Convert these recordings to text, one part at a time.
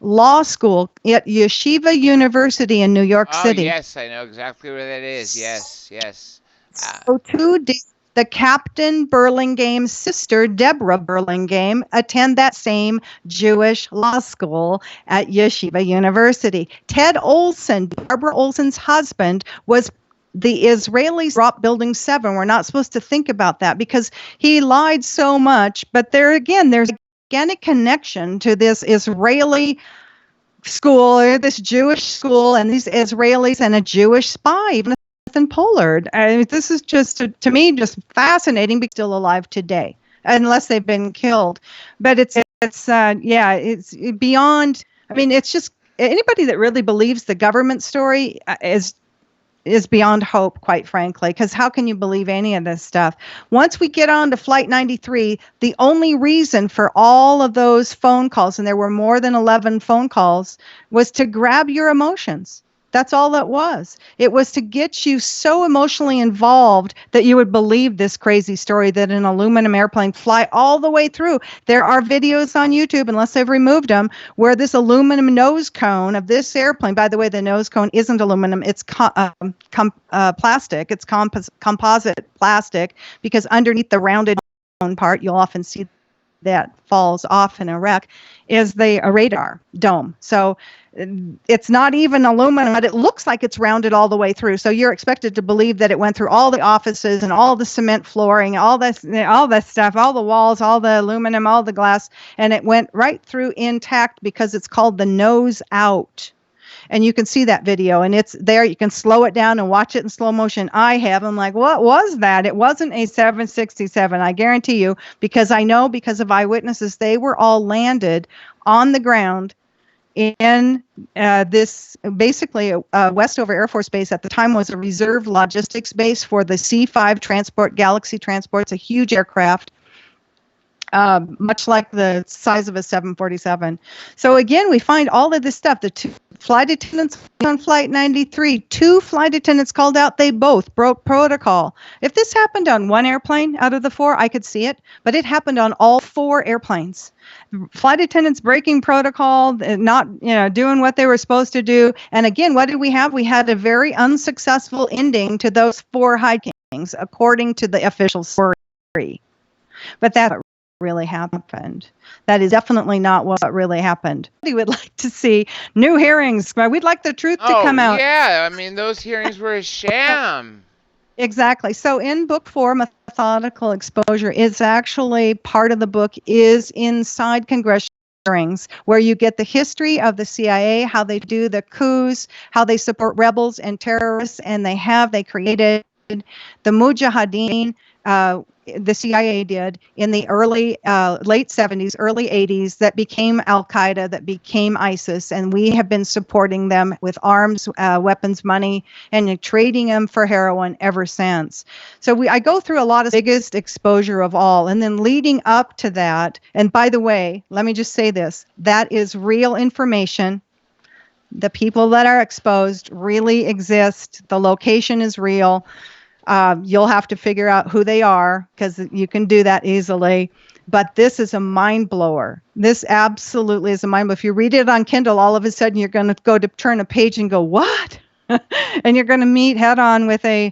law school at Yeshiva University in New York Oh, City. yes, I know exactly where that is. Yes, yes. So the Captain Burlingame's sister, Deborah Burlingame, attend that same Jewish law school at Yeshiva University. Ted Olson, Barbara Olson's husband, was the Israelis dropped Building 7. We're not supposed to think about that because he lied so much. But there again, there's a gigantic connection to this Israeli school, or this Jewish school, and these Israelis and a Jewish spy, even Nathan Pollard. I mean, this is just, to me, just fascinating, because still alive today, unless they've been killed. But it's beyond. I mean, it's just anybody that really believes the government story is beyond hope, quite frankly, because how can you believe any of this stuff? Once we get on to Flight 93, the only reason for all of those phone calls, and there were more than 11 phone calls, was to grab your emotions. That's all that was. It was to get you so emotionally involved that you would believe this crazy story that an aluminum airplane fly all the way through. There are videos on YouTube, unless they've removed them, where this aluminum nose cone of this airplane, by the way, the nose cone isn't aluminum, it's plastic. It's composite plastic, because underneath the rounded part, you'll often see that falls off in a wreck, is a radar dome. So it's not even aluminum, but it looks like it's rounded all the way through. So you're expected to believe that it went through all the offices and all the cement flooring, all this stuff, all the walls, all the aluminum, all the glass, and it went right through intact, because it's called the nose out. And you can see that video, and it's there. You can slow it down and watch it in slow motion. I have. I'm like, what was that? It wasn't a 767. I guarantee you, because I know, because of eyewitnesses, they were all landed on the ground in this, basically, Westover Air Force Base at the time was a reserve logistics base for the C-5 transport, Galaxy transport. It's a huge aircraft. Much like the size of a 747. So again, we find all of this stuff. The two flight attendants on Flight 93, 2 flight attendants called out. They both broke protocol. If this happened on one airplane out of the 4, I could see it, but it happened on all 4 airplanes. Flight attendants breaking protocol, not doing what they were supposed to do. And again, what did we have? We had a very unsuccessful ending to those 4 hijinks, according to the official story. But that really happened. That is definitely not what really happened. We would like to see new hearings. We'd like the truth to come out. Yeah, I mean, those hearings were a sham. Exactly. So in book 4, Methodical Exposure, is actually part of the book is inside congressional hearings, where you get the history of the CIA, how they do the coups, how they support rebels and terrorists, and they created the Mujahideen. The CIA did in the late 70s, early 80s, that became Al-Qaeda, that became ISIS, and we have been supporting them with arms, weapons, money, and trading them for heroin ever since. So I go through a lot of biggest exposure of all, and then leading up to that, and by the way, let me just say this, that is real information. The people that are exposed really exist. The location is real. You'll have to figure out who they are, because you can do that easily. But this is a mind blower. This absolutely is a mind blower. If you read it on Kindle, all of a sudden you're going to go to turn a page and go, what? And you're going to meet head on with a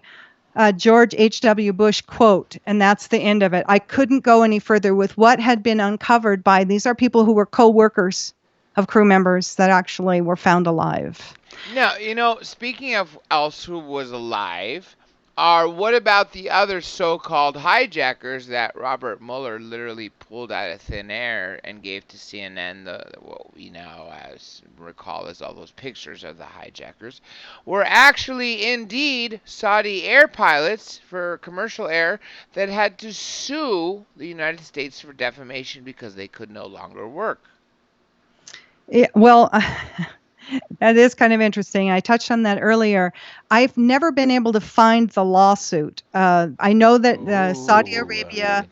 George H.W. Bush quote, and that's the end of it. I couldn't go any further with what had been uncovered by, these are people who were co-workers of crew members that actually were found alive. Now, speaking of else who was alive, what about the other so-called hijackers that Robert Mueller literally pulled out of thin air and gave to CNN, what we now recall as all those pictures of the hijackers, were actually indeed Saudi air pilots for commercial air that had to sue the United States for defamation because they could no longer work? Well, that is kind of interesting. I touched on that earlier. I've never been able to find the lawsuit. I know that Saudi Arabia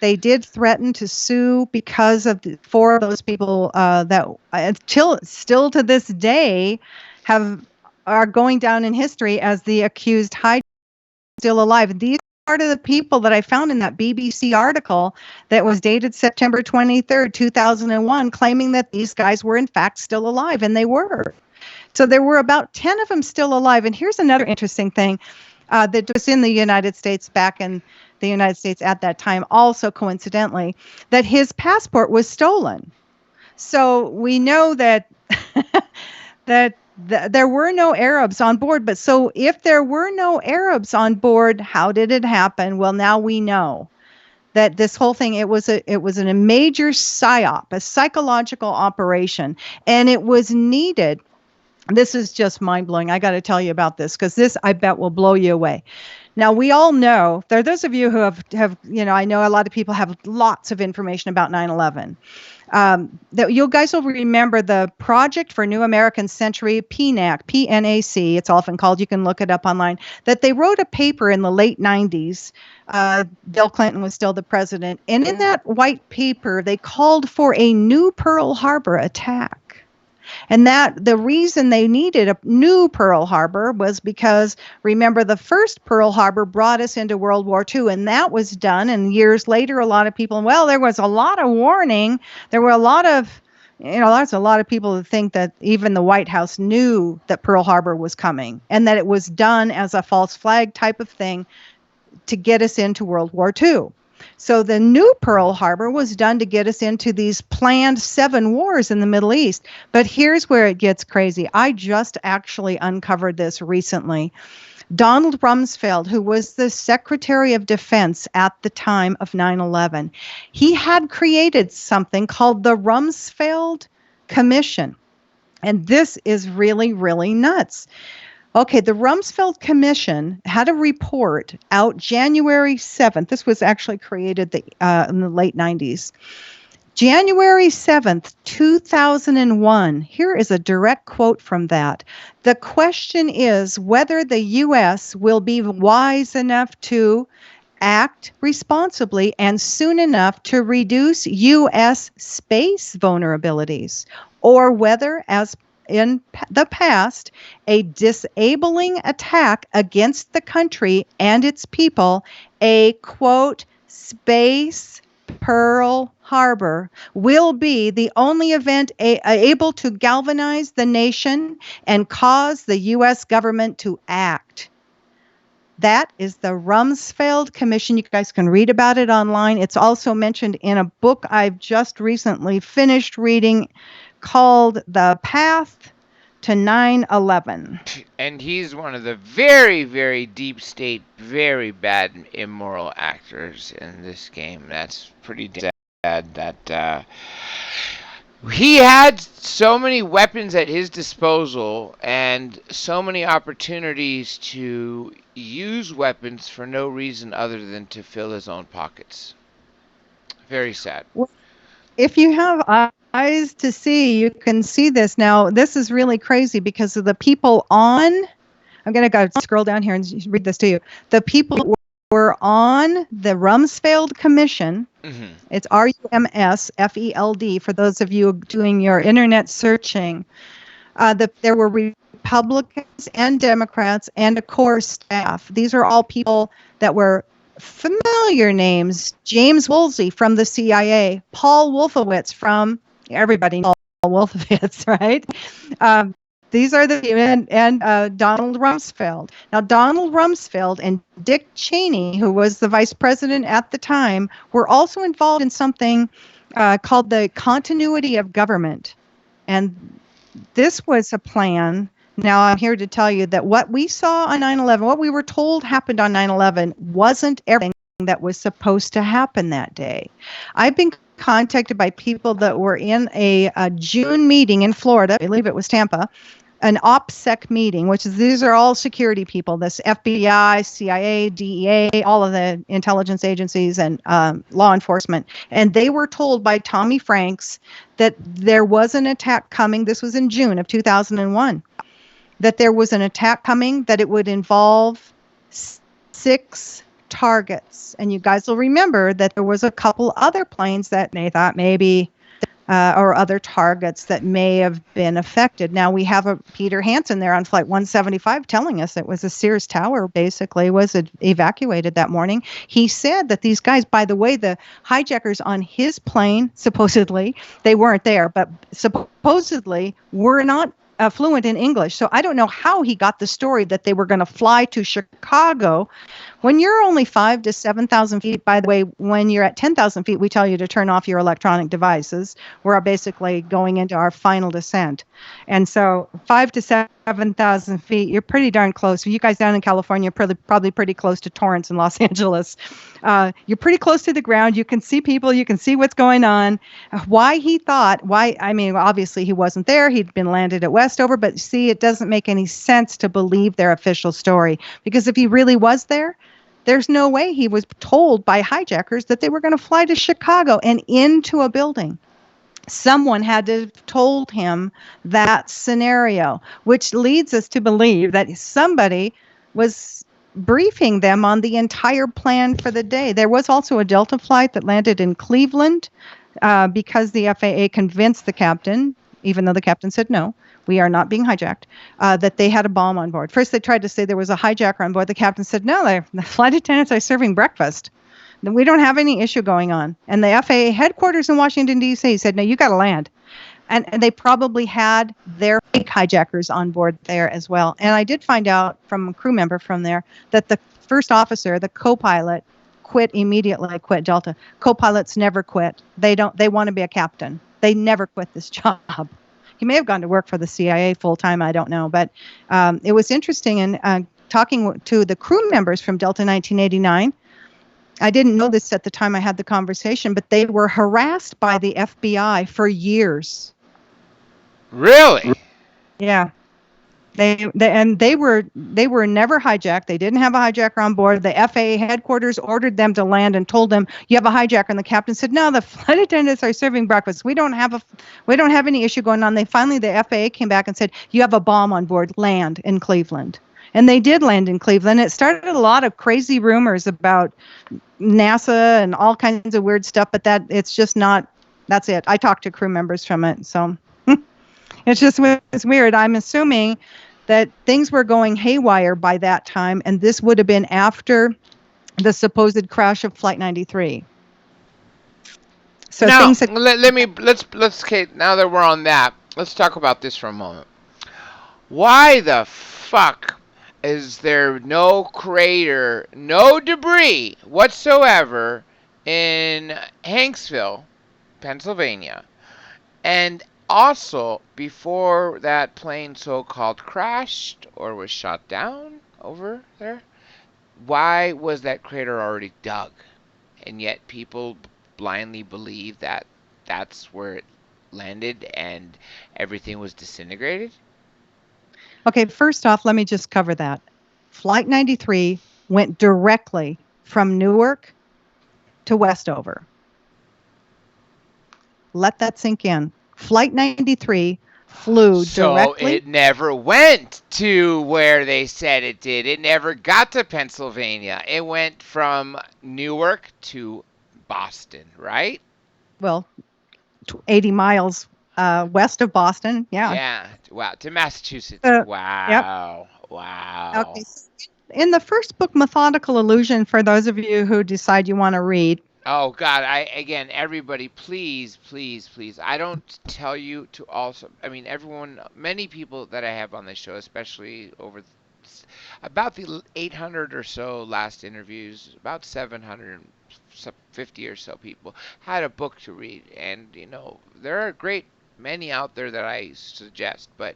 did threaten to sue because of 4 of those people that still to this day are going down in history as the accused hijackers still alive. These are part of the people that I found in that BBC article that was dated September 23rd, 2001, claiming that these guys were in fact still alive, and they were. So there were about 10 of them still alive. And here's another interesting thing that was in the United States, back in the United States at that time, also coincidentally, that his passport was stolen. So we know that there were no Arabs on board. But so if there were no Arabs on board, how did it happen? Well, now we know that this whole thing, it was a major psyop, a psychological operation, and it was needed. This is just mind-blowing. I got to tell you about this, because this, I bet, will blow you away. Now, we all know, there are those of you who have, I know a lot of people have lots of information about 9/11. That you guys will remember the Project for New American Century, PNAC, PNAC, it's often called, you can look it up online, that they wrote a paper in the late 90s. Bill Clinton was still the president. And in that white paper, they called for a new Pearl Harbor attack. And that the reason they needed a new Pearl Harbor was because, remember, the first Pearl Harbor brought us into World War II, and that was done. And years later, a lot of people, well, there was a lot of warning. There were a lot of, there's a lot of people who think that even the White House knew that Pearl Harbor was coming, and that it was done as a false flag type of thing to get us into World War II. So the new Pearl Harbor was done to get us into these planned 7 wars in the Middle East. But here's where it gets crazy. I just actually uncovered this recently. Donald Rumsfeld, who was the Secretary of Defense at the time of 9/11, he had created something called the Rumsfeld Commission. And this is really, really nuts. Okay, the Rumsfeld Commission had a report out January 7th. This was actually created in the late 90s. January 7th, 2001. Here is a direct quote from that. The question is whether the U.S. will be wise enough to act responsibly and soon enough to reduce U.S. space vulnerabilities, or whether, as in the past, a disabling attack against the country and its people, a, quote, space Pearl Harbor, will be the only event able to galvanize the nation and cause the U.S. government to act. That is the Rumsfeld Commission. You guys can read about it online. It's also mentioned in a book I've just recently finished reading called The Path to 9/11. And he's one of the very, very deep state, very bad, immoral actors in this game. That's pretty sad that he had so many weapons at his disposal and so many opportunities to use weapons for no reason other than to fill his own pockets. Very sad. Well, if you have eyes to see, you can see this. Now, this is really crazy because of the people on, I'm going to go scroll down here and read this to you. The people who were on the Rumsfeld Commission, it's RUMSFELD, for those of you doing your internet searching, there were Republicans and Democrats and, of course, staff. These are all people that were familiar names. James Woolsey from the CIA, Paul Wolfowitz from, everybody knows Paul Wolfowitz, right? These are and Donald Rumsfeld. Now, Donald Rumsfeld and Dick Cheney, who was the vice president at the time, were also involved in something called the continuity of government. And this was a plan. Now, I'm here to tell you that what we saw on 9/11, what we were told happened on 9/11, wasn't everything that was supposed to happen that day. I've been contacted by people that were in a June meeting in Florida, I believe it was Tampa, an OPSEC meeting, which is, these are all security people, this FBI, CIA, DEA, all of the intelligence agencies and law enforcement. And they were told by Tommy Franks that there was an attack coming. This was in June of 2001. That there was an attack coming, that it would involve 6 targets. And you guys will remember that there was a couple other planes that they thought maybe or other targets that may have been affected. Now we have a Peter Hansen there on Flight 175 telling us it was a Sears Tower basically was evacuated that morning. He said that these guys, by the way, the hijackers on his plane, supposedly, they weren't there, but supposedly were not fluent in English. So I don't know how he got the story that they were going to fly to Chicago. When you're only 5,000 to 7,000 feet, by the way, when you're at 10,000 feet, we tell you to turn off your electronic devices. We're basically going into our final descent. And so 5,000 to 7,000 feet, you're pretty darn close. You guys down in California are probably pretty close to Torrance in Los Angeles. You're pretty close to the ground. You can see people. You can see what's going on. I mean, obviously he wasn't there. He'd been landed at Westover. But see, it doesn't make any sense to believe their official story. Because if he really was there, there's no way he was told by hijackers that they were going to fly to Chicago and into a building. Someone had to have told him that scenario, which leads us to believe that somebody was briefing them on the entire plan for the day. There was also a Delta flight that landed in Cleveland because the FAA convinced the captain, even though the captain said no, we are not being hijacked, that they had a bomb on board. First, they tried to say there was a hijacker on board. The captain said, no, the flight attendants are serving breakfast. We don't have any issue going on. And the FAA headquarters in Washington, D.C. said, no, you got to land. And they probably had their fake hijackers on board there as well. And I did find out from a crew member from there that the first officer, the co-pilot, quit immediately, quit Delta. Co-pilots never quit. They want to be a captain. They never quit this job. He may have gone to work for the CIA full time. I don't know. But it was interesting. And talking to the crew members from Delta 1989, I didn't know this at the time I had the conversation, but they were harassed by the FBI for years. Really? Yeah. They were never hijacked. They didn't have a hijacker on board. The FAA headquarters ordered them to land and told them you have a hijacker. And the captain said, "No, the flight attendants are serving breakfast. We don't have any issue going on." The FAA came back and said, "You have a bomb on board. Land in Cleveland." And they did land in Cleveland. It started a lot of crazy rumors about NASA and all kinds of weird stuff, but it's just not. That's it. I talked to crew members from it, so it's weird. I'm assuming that things were going haywire by that time, and this would have been after the supposed crash of Flight 93. So now, things that, let's Kate. Now that we're on that, let's talk about this for a moment. Why the fuck is there no crater, no debris whatsoever in Hanksville, Pennsylvania? And also, before that plane so-called crashed or was shot down over there, why was that crater already dug? And yet people blindly believe that that's where it landed and everything was disintegrated? okay, first off, let me just cover that. Flight 93 went directly from Newark to Westover. Let that sink in. Flight 93 flew directly. So it never went to where they said it did. It never got to Pennsylvania. It went from Newark to Boston, right? Well, 80 miles west of Boston. Yeah. Yeah. Wow. To Massachusetts. Yep. Wow. Wow. Okay. In the first book, Methodical Illusion, for those of you who decide you want to read. Oh God! Everybody, please. I don't tell you to also. I mean, everyone, many people that I have on this show, especially over about the 800 or so last interviews, about 750 or so people had a book to read, and there are a great many out there that I suggest. But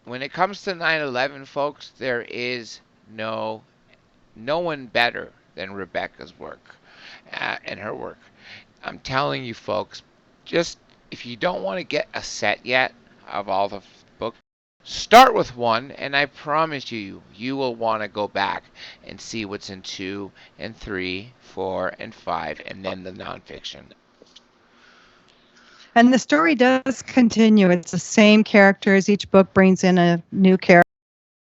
when it comes to 9/11, folks, there is no one better than Rebekah's work. And her work. I'm telling you, folks, just if you don't want to get a set yet of all the books, start with one, and I promise you will want to go back and see what's in 2 and 3, 4 and 5, and then the nonfiction. And the story does continue. It's the same characters. Each book brings in a new character.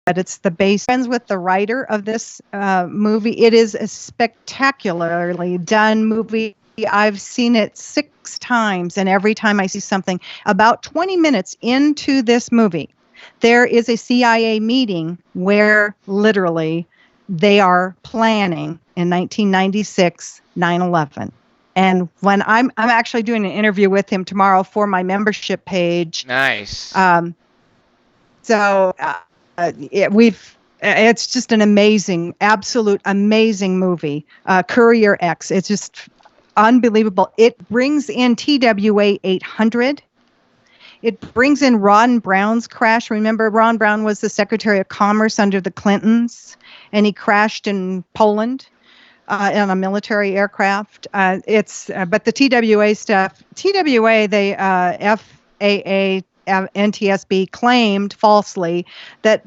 But it's the base. Friends with the writer of this movie. It is a spectacularly done movie. I've seen it 6 times, and every time I see something, about 20 minutes into this movie, there is a CIA meeting where literally they are planning in 1996 9/11. And when I'm actually doing an interview with him tomorrow for my membership page. Nice. So it's just an amazing, absolute amazing movie. Courier X. It's just unbelievable. It brings in TWA 800. It brings in Ron Brown's crash. Remember, Ron Brown was the Secretary of Commerce under the Clintons, and he crashed in Poland on a military aircraft. But the TWA stuff, the FAA, NTSB claimed falsely that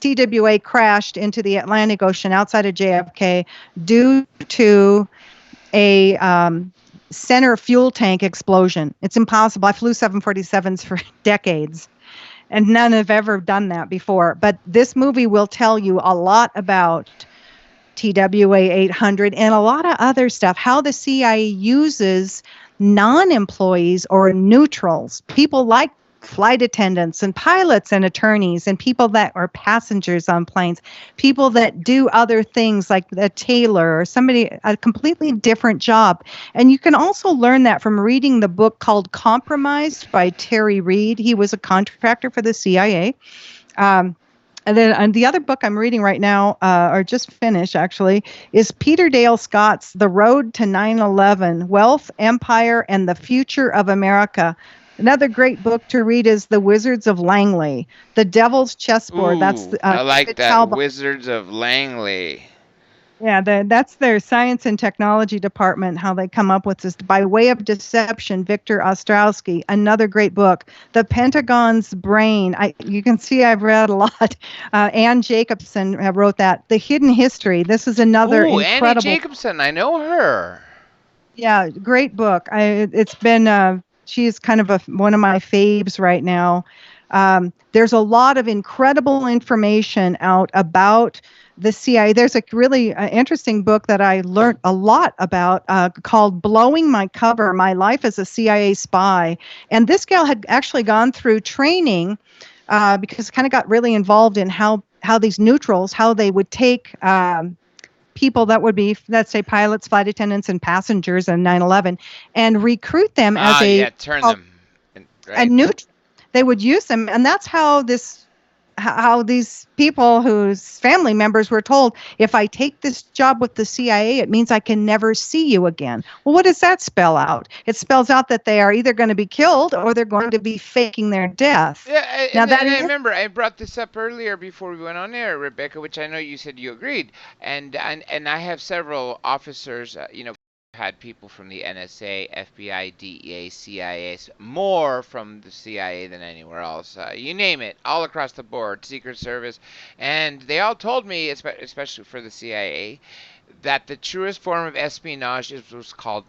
TWA crashed into the Atlantic Ocean outside of JFK due to a center fuel tank explosion. It's impossible. I flew 747s for decades, and none have ever done that before. But this movie will tell you a lot about TWA 800 and a lot of other stuff, how the CIA uses non-employees or neutrals, people like flight attendants and pilots and attorneys and people that are passengers on planes, people that do other things like a tailor or somebody, a completely different job. And you can also learn that from reading the book called Compromised by Terry Reid. He was a contractor for the CIA. And then the other book I'm reading right now, or just finished actually, is Peter Dale Scott's The Road to 9/11, Wealth, Empire, and the Future of America. Another great book to read is The Wizards of Langley, The Devil's Chessboard. Ooh, That's I like David that. Talbot. Wizards of Langley. Yeah, that's their science and technology department, how they come up with this. By Way of Deception, Victor Ostrowski, another great book. The Pentagon's Brain. You can see I've read a lot. Anne Jacobson wrote that. The Hidden History. This is another incredible. Annie Jacobson. I know her. Yeah, great book. It's been, she's kind of one of my faves right now. There's a lot of incredible information out about the CIA. There's a really interesting book that I learned a lot about called Blowing My Cover, My Life as a CIA Spy. And this gal had actually gone through training because kind of got really involved in how these neutrals, how they would take people that would be, let's say, pilots, flight attendants, and passengers in 9/11 and recruit them as turn them. Right. A neutral. They would use them, and that's how these people whose family members were told, if I take this job with the CIA, it means I can never see you again. Well, what does that spell out? It spells out that they are either going to be killed or they're going to be faking their death. Yeah, I remember I brought this up earlier before we went on air, Rebecca, which I know you said you agreed. And I have several officers, had people from the NSA, FBI, DEA, CIA, more from the CIA than anywhere else. You name it, all across the board, Secret Service. And they all told me, especially for the CIA, that the truest form of espionage was called...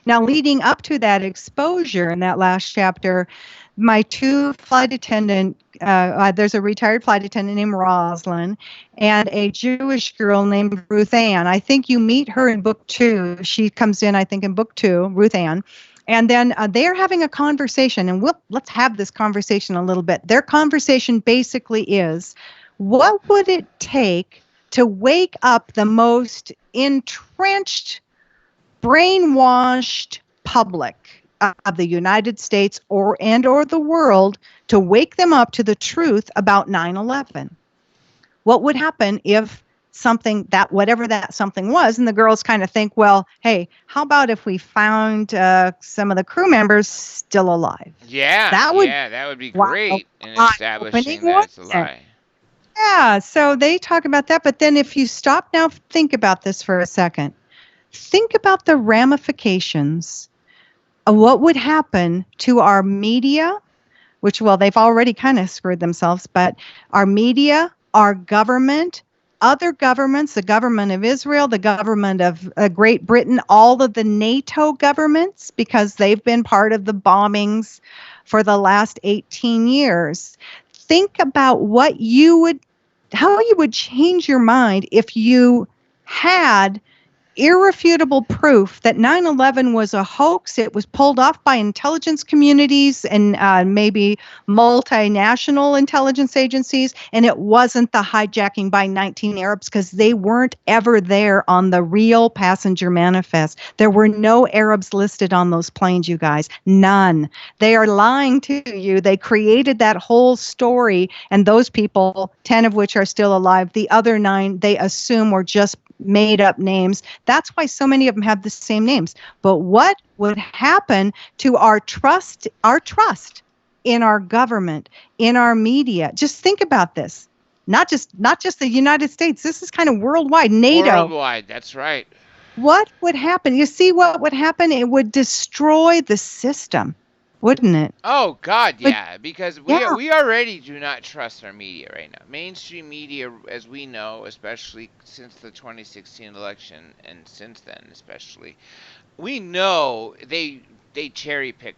Now, leading up to that exposure in that last chapter, my two flight attendant, there's a retired flight attendant named Rosalind and a Jewish girl named Ruth Ann. I think you meet her in book 2. She comes in, I think, in book 2, Ruth Ann. And then they're having a conversation, and let's have this conversation a little bit. Their conversation basically is, what would it take to wake up the most entrenched, brainwashed public of the United States or the world, to wake them up to the truth about 9/11? What would happen if whatever that something was, and the girls kind of think, well, hey, how about if we found some of the crew members still alive? Yeah, that would be great in establishing that it's a lie. Yeah, so they talk about that, but then if you stop now, think about this for a second. Think about the ramifications of what would happen to our media, which, well, they've already kind of screwed themselves, but our media, our government, other governments, the government of Israel, the government of Great Britain, all of the NATO governments, because they've been part of the bombings for the last 18 years. Think about how you would change your mind if you had irrefutable proof that 9/11 was a hoax. It was pulled off by intelligence communities and maybe multinational intelligence agencies, and it wasn't the hijacking by 19 Arabs because they weren't ever there on the real passenger manifest. There were no Arabs listed on those planes, you guys. None. They are lying to you. They created that whole story, and those people, 10 of which are still alive, the other 9, they assume were just made up names. That's why so many of them have the same names. But what would happen to our trust in our government, in our media? Just think about this. Not just the United States. This is kind of worldwide. NATO. Worldwide, that's right. What would happen? You see what would happen? It would destroy the system, wouldn't it? Oh God, yeah, because yeah. we already do not trust our media right now. Mainstream media, as we know, especially since the 2016 election and since then especially, we know they cherry pick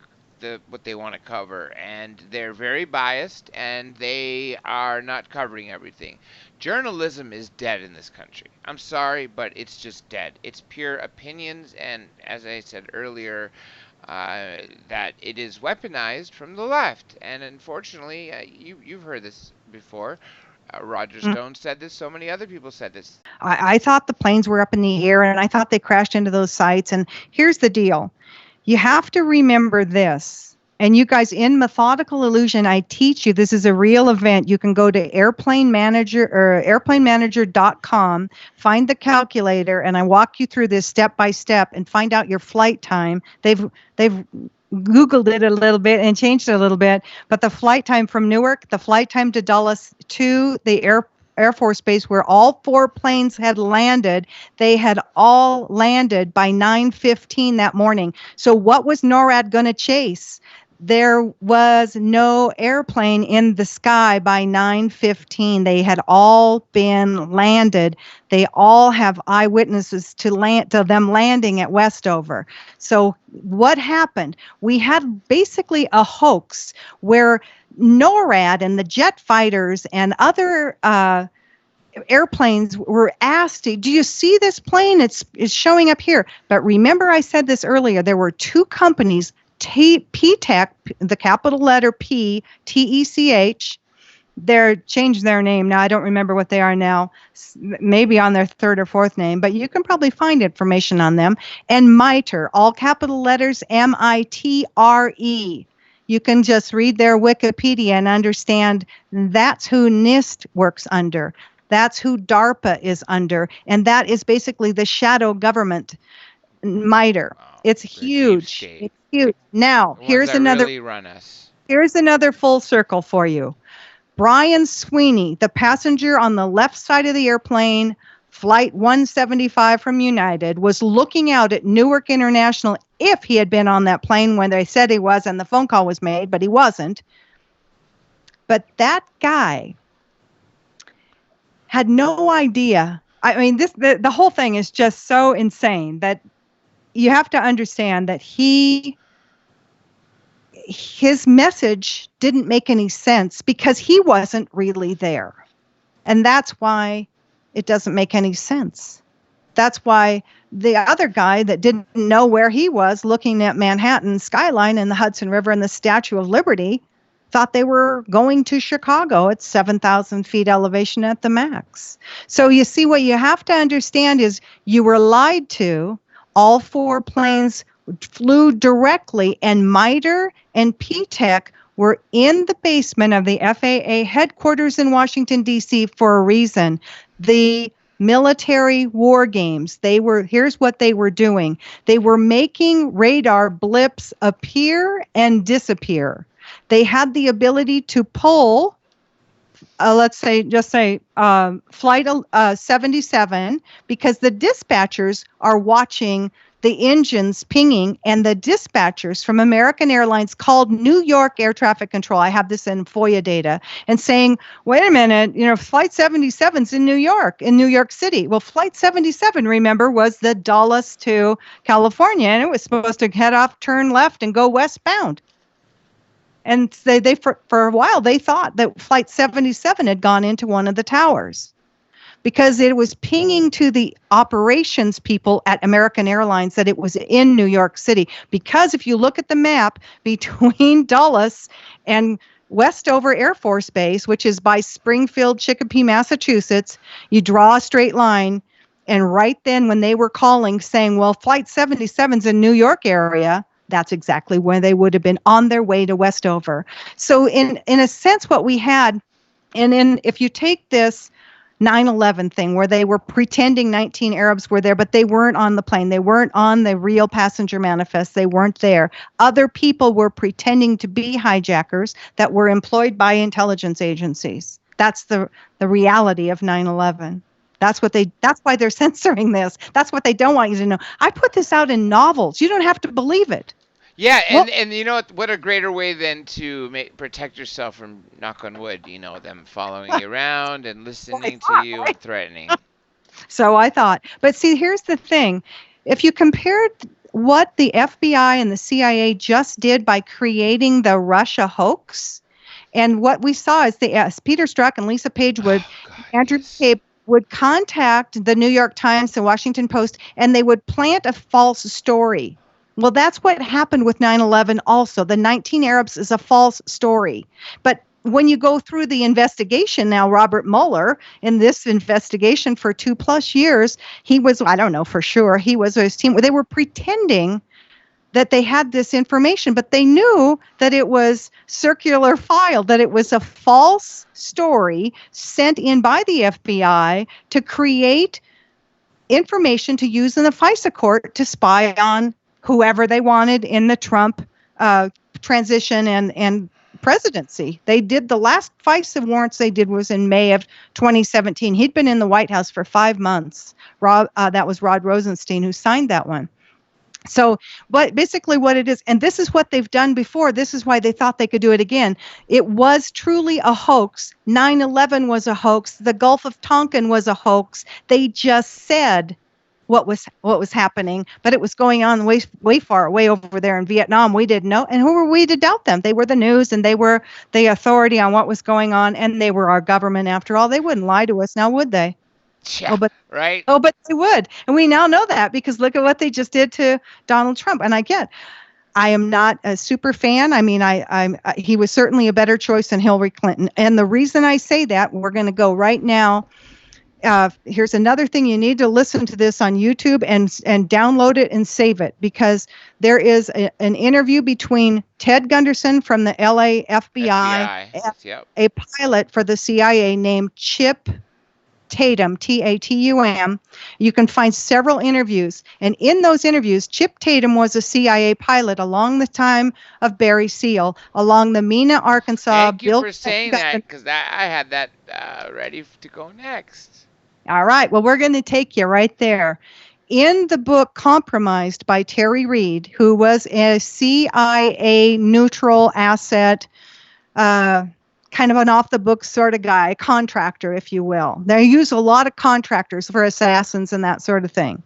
what they want to cover, and they're very biased, and they are not covering everything. Journalism is dead in this country. I'm sorry, but it's just dead. It's pure opinions, and as I said earlier, that it is weaponized from the left. And unfortunately, you've heard this before. Roger Stone said this. So many other people said this. I thought the planes were up in the air, and I thought they crashed into those sites. And here's the deal. You have to remember this. And you guys, in Methodical Illusion, I teach you, this is a real event. You can go to airplanemanager.com, find the calculator, and I walk you through this step by step and find out your flight time. They've Googled it a little bit and changed it a little bit, but the flight time from Newark, the flight time to Dulles to the Air Force Base where all 4 planes had landed, they had all landed by 9:15 that morning. So what was NORAD going to chase? There was no airplane in the sky by 9:15. They had all been landed. They all have eyewitnesses to them landing at Westover. So what happened? We had basically a hoax where NORAD and the jet fighters and other airplanes were asked, do you see this plane? It's showing up here. But remember, I said this earlier, there were 2 companies, PTech, the capital letter P, TECH. They're changed their name now. I don't remember what they are now. Maybe on their 3rd or 4th name, but you can probably find information on them. And MITRE, all capital letters, MITRE. You can just read their Wikipedia and understand that's who NIST works under. That's who DARPA is under. And that is basically the shadow government, MITRE. It's huge. It's huge. Now, here's another full circle for you. Brian Sweeney, the passenger on the left side of the airplane, flight 175 from United, was looking out at Newark International if he had been on that plane when they said he was and the phone call was made, but he wasn't. But that guy had no idea. I mean, the whole thing is just so insane that you have to understand that his message didn't make any sense because he wasn't really there. And that's why it doesn't make any sense. That's why the other guy that didn't know where he was looking at Manhattan skyline and the Hudson River and the Statue of Liberty thought they were going to Chicago at 7,000 feet elevation at the max. So you see, what you have to understand is you were lied to. All 4 planes flew directly, and MITRE and PTech were in the basement of the FAA headquarters in Washington, D.C. for a reason. The military war games. Here's what they were doing. They were making radar blips appear and disappear. They had the ability to pull, let's say, flight 77, because the dispatchers are watching the engines pinging, and the dispatchers from American Airlines called New York Air Traffic Control. I have this in FOIA data, and saying, wait a minute, flight 77's in New York City. Well, flight 77, remember, was the Dulles to California, and it was supposed to head off, turn left, and go westbound. And they for a while, they thought that flight 77 had gone into one of the towers. because it was pinging to the operations people at American Airlines that it was in New York City. Because if you look at the map between Dulles and Westover Air Force Base, which is by Springfield, Chicopee, Massachusetts, you draw a straight line. And right then when they were calling saying, well, Flight 77's in New York area, that's exactly where they would have been on their way to Westover. So in a sense, what we had, if you take this 9/11 thing where they were pretending 19 Arabs were there, but they weren't on the plane. They weren't on the real passenger manifest. They weren't there. Other people were pretending to be hijackers that were employed by intelligence agencies. That's the reality of 9/11. That's why they're censoring this. That's what they don't want you to know. I put this out in novels. You don't have to believe it. Yeah, and you know what a greater way than to protect yourself from, knock on wood, them following you around and listening to you and threatening. So I thought. But see, here's the thing. If you compared what the FBI and the CIA just did by creating the Russia hoax, and what we saw is Peter Strzok and Lisa Page Andrew Cape would contact the New York Times, the Washington Post, and they would plant a false story. Well, that's what happened with 9/11 also. The 19 Arabs is a false story. But when you go through the investigation now, Robert Mueller, in this investigation for 2+ years, he was, I don't know for sure, he was his team. They were pretending that they had this information, but they knew that it was circular file, that it was a false story sent in by the FBI to create information to use in the FISA court to spy on whoever they wanted in the Trump transition and presidency. They did the last FISA warrants they did was in May of 2017. He'd been in the White House for 5 months. That was Rod Rosenstein who signed that one. So, but basically what it is, and this is what they've done before, this is why they thought they could do it again. It was truly a hoax. 9/11 was a hoax. The Gulf of Tonkin was a hoax. They just said what was happening, but it was going on way far away over there in Vietnam. We didn't know, and who were we to doubt them? They were the news, and they were the authority on what was going on, and they were our government after all. They wouldn't lie to us now, would they? Yeah, right. Oh, but they would, and we now know that because look at what they just did to Donald Trump. And I am not a super fan. I mean, he was certainly a better choice than Hillary Clinton, and the reason I say that, we're going to go right now. Here's another thing. You need to listen to this on YouTube and download it and save it, because there is an interview between Ted Gunderson from the LA FBI. Yep. A pilot for the CIA named Chip Tatum, Tatum. You can find several interviews. And in those interviews, Chip Tatum was a CIA pilot along the time of Barry Seal, along the Mena, Arkansas. Thank you for saying that, because I had that ready to go next. All right. Well, we're going to take you right there. In the book Compromised by Terry Reid, who was a CIA neutral asset, kind of an off-the-books sort of guy, a contractor, if you will. They use a lot of contractors for assassins and that sort of thing.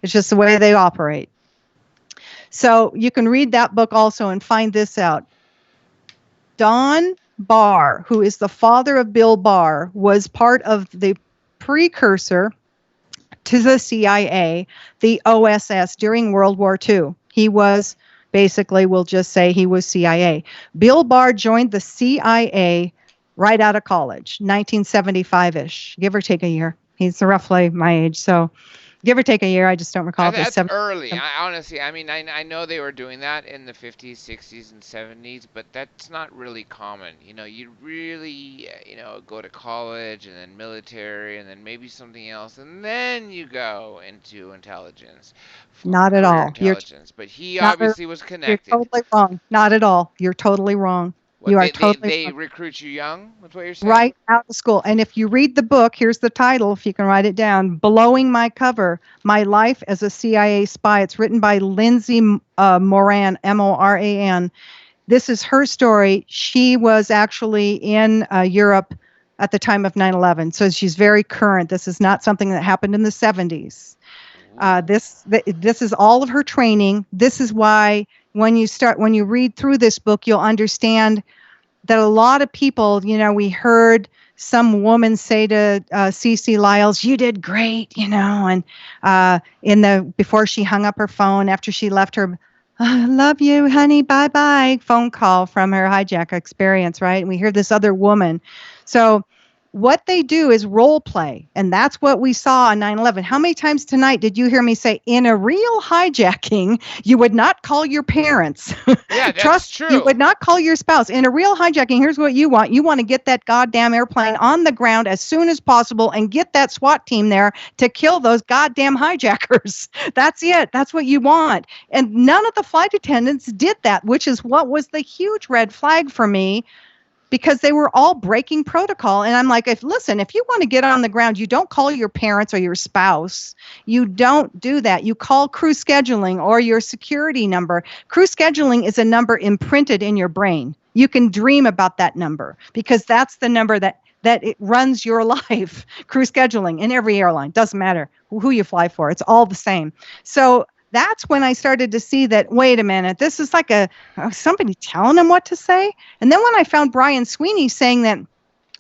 It's just the way they operate. So you can read that book also and find this out. Don Barr, who is the father of Bill Barr, was part of the precursor to the CIA, the OSS, during World War II. He was basically, we'll just say he was CIA. Bill Barr joined the CIA right out of college, 1975-ish, give or take a year. He's roughly my age, so give or take a year. I just don't recall. That's early. Honestly, I mean, I know they were doing that in the 50s, 60s, and 70s, but that's not really common. You really, go to college and then military and then maybe something else, and then you go into intelligence. Not at all. But he obviously was connected. You're totally wrong. Not at all. You're totally wrong. They recruit you young? That's what you're saying? Right out of school. And if you read the book, here's the title, if you can write it down, Blowing My Cover, My Life as a CIA Spy. It's written by Lindsay Moran, Moran. This is her story. She was actually in Europe at the time of 9/11. So she's very current. This is not something that happened in the 70s. This is all of her training. This is why when you read through this book, you'll understand that a lot of people, we heard some woman say to Cece Lyles, "You did great," and before she hung up her phone after she left her, "Love you, honey, bye bye" phone call from her hijacker experience, right? And we hear this other woman. So what they do is role play, and that's what we saw on 9/11. How many times tonight did you hear me say, in a real hijacking, you would not call your parents? Yeah, that's Trust, true. you would not call your spouse. In a real hijacking, here's what you want. You want to get that goddamn airplane on the ground as soon as possible and get that SWAT team there to kill those goddamn hijackers. That's it. That's what you want. And none of the flight attendants did that, which is what was the huge red flag for me, because they were all breaking protocol. And I'm like, if you want to get on the ground, you don't call your parents or your spouse. You don't do that. You call crew scheduling or your security number. Crew scheduling is a number imprinted in your brain. You can dream about that number because that's the number that it runs your life. Crew scheduling in every airline, doesn't matter who you fly for. It's all the same. So that's when I started to see that, wait a minute, this is like somebody telling them what to say. And then when I found Brian Sweeney saying that,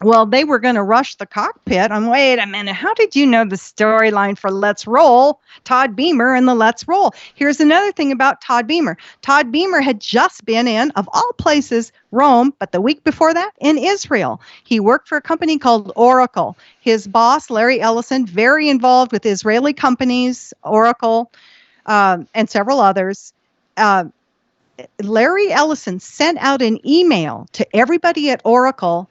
well, they were going to rush the cockpit, wait a minute, how did you know the storyline for Let's Roll? Todd Beamer and the Let's Roll. Here's another thing about Todd Beamer. Todd Beamer had just been in, of all places, Rome, but the week before that, in Israel. He worked for a company called Oracle. His boss, Larry Ellison, very involved with Israeli companies, Oracle, and several others. Larry Ellison sent out an email to everybody at Oracle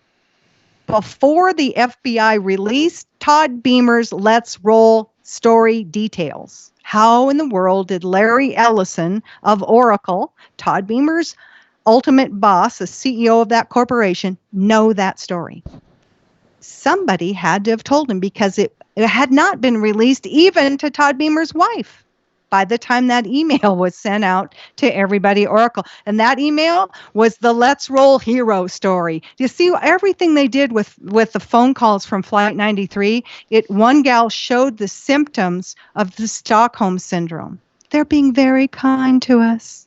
before the FBI released Todd Beamer's Let's Roll story details. How in the world did Larry Ellison of Oracle, Todd Beamer's ultimate boss, the CEO of that corporation, know that story? Somebody had to have told him, because it had not been released even to Todd Beamer's wife by the time that email was sent out to everybody at Oracle. And that email was the Let's Roll hero story. You see everything they did with the phone calls from Flight 93? One gal showed the symptoms of the Stockholm Syndrome. They're being very kind to us.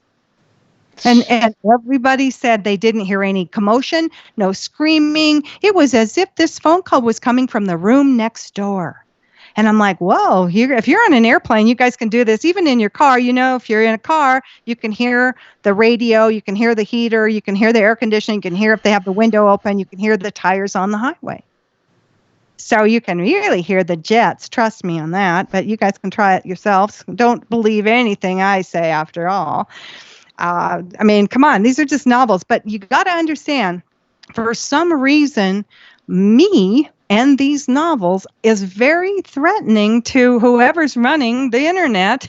And everybody said they didn't hear any commotion, no screaming. It was as if this phone call was coming from the room next door. And I'm like, whoa, if you're on an airplane, you guys can do this. Even in your car, if you're in a car, you can hear the radio, you can hear the heater, you can hear the air conditioning, you can hear if they have the window open, you can hear the tires on the highway. So you can really hear the jets. Trust me on that. But you guys can try it yourselves. Don't believe anything I say, after all. Come on, these are just novels. But you got to understand, for some reason, me and these novels is very threatening to whoever's running the internet.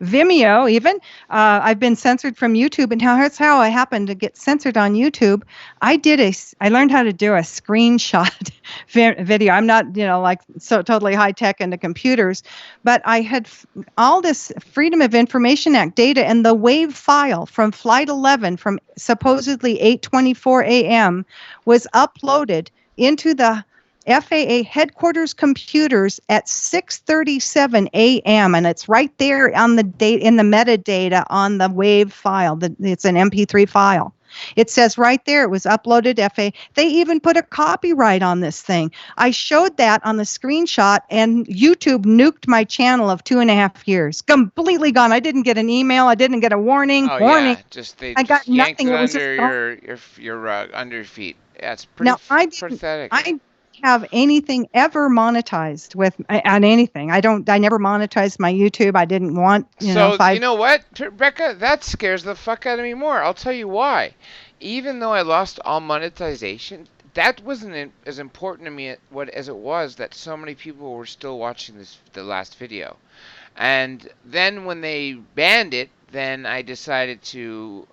Vimeo, even. I've been censored from YouTube, and that's how I happened to get censored on YouTube. I learned how to do a screenshot video. I'm not, so totally high tech into computers, but I had all this Freedom of Information Act data, and the WAV file from Flight 11 from supposedly 8:24 a.m. was uploaded into the FAA headquarters computers at 6:37 a.m. and it's right there on the date in the metadata on the WAV file. It's an MP3 file. It says right there it was uploaded FAA. They even put a copyright on this thing. I showed that on the screenshot, and YouTube nuked my channel of 2.5 years. Completely gone. I didn't get an email. I didn't get a warning. Oh warning. Yeah, I got nothing. It was under your rug, under your feet. Yeah, it's pretty pathetic. I didn't have anything ever monetized on anything. I never monetized my YouTube. I didn't want, you know what, Rebekah, that scares the fuck out of me more. I'll tell you why. Even though I lost all monetization, that wasn't as important to me as it was that so many people were still watching the last video. And then when they banned it, then I decided to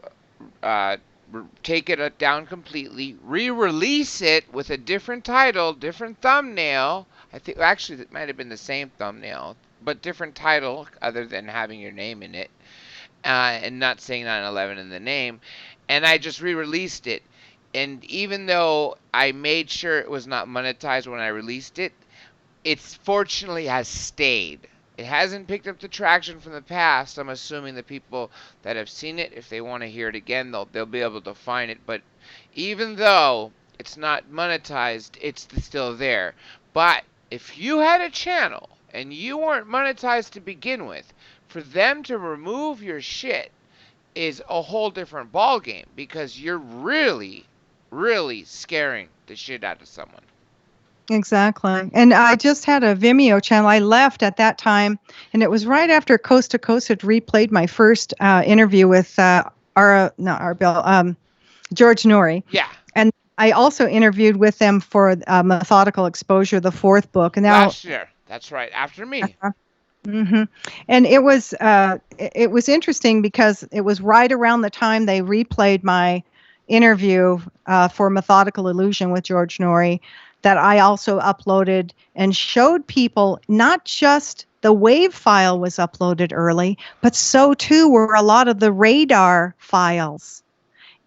take it down completely, re-release it with a different title, different thumbnail. I think actually it might have been the same thumbnail, but different title other than having your name in it, and not saying 9/11 in the name. And I just re-released it. And even though I made sure it was not monetized when I released it, it fortunately has stayed. It hasn't picked up the traction from the past. I'm assuming the people that have seen it, if they want to hear it again, they'll be able to find it. But even though it's not monetized, it's still there. But if you had a channel and you weren't monetized to begin with, for them to remove your shit is a whole different ball game, because you're really, really scaring the shit out of someone. Exactly. And I just had a Vimeo channel. I left at that time, and it was right after Coast to Coast had replayed my first interview with George Norrie. Yeah. And I also interviewed with them for Methodical Exposure, the fourth book. And now, last year. That's right. After me. Mm-hmm. And it was interesting because it was right around the time they replayed my interview for Methodical Illusion with George Norrie that I also uploaded and showed people not just the WAV file was uploaded early, but so too were a lot of the radar files.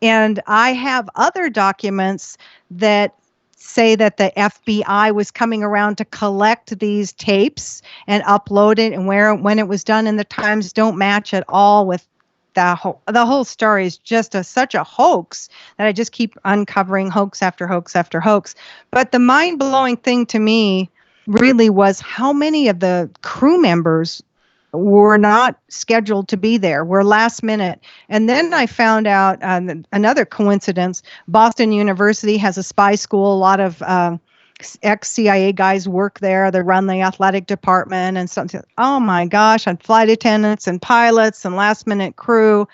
And I have other documents that say that the FBI was coming around to collect these tapes and upload it, and when it was done, and the times don't match at all with the whole story is just such a hoax that I just keep uncovering hoax after hoax after hoax. But the mind-blowing thing to me really was how many of the crew members were not scheduled to be there, were last minute. And then I found out another coincidence. Boston University has a spy school. A lot of ex-CIA guys work there. They run the athletic department and something. Oh my gosh, and flight attendants and pilots and last minute crew,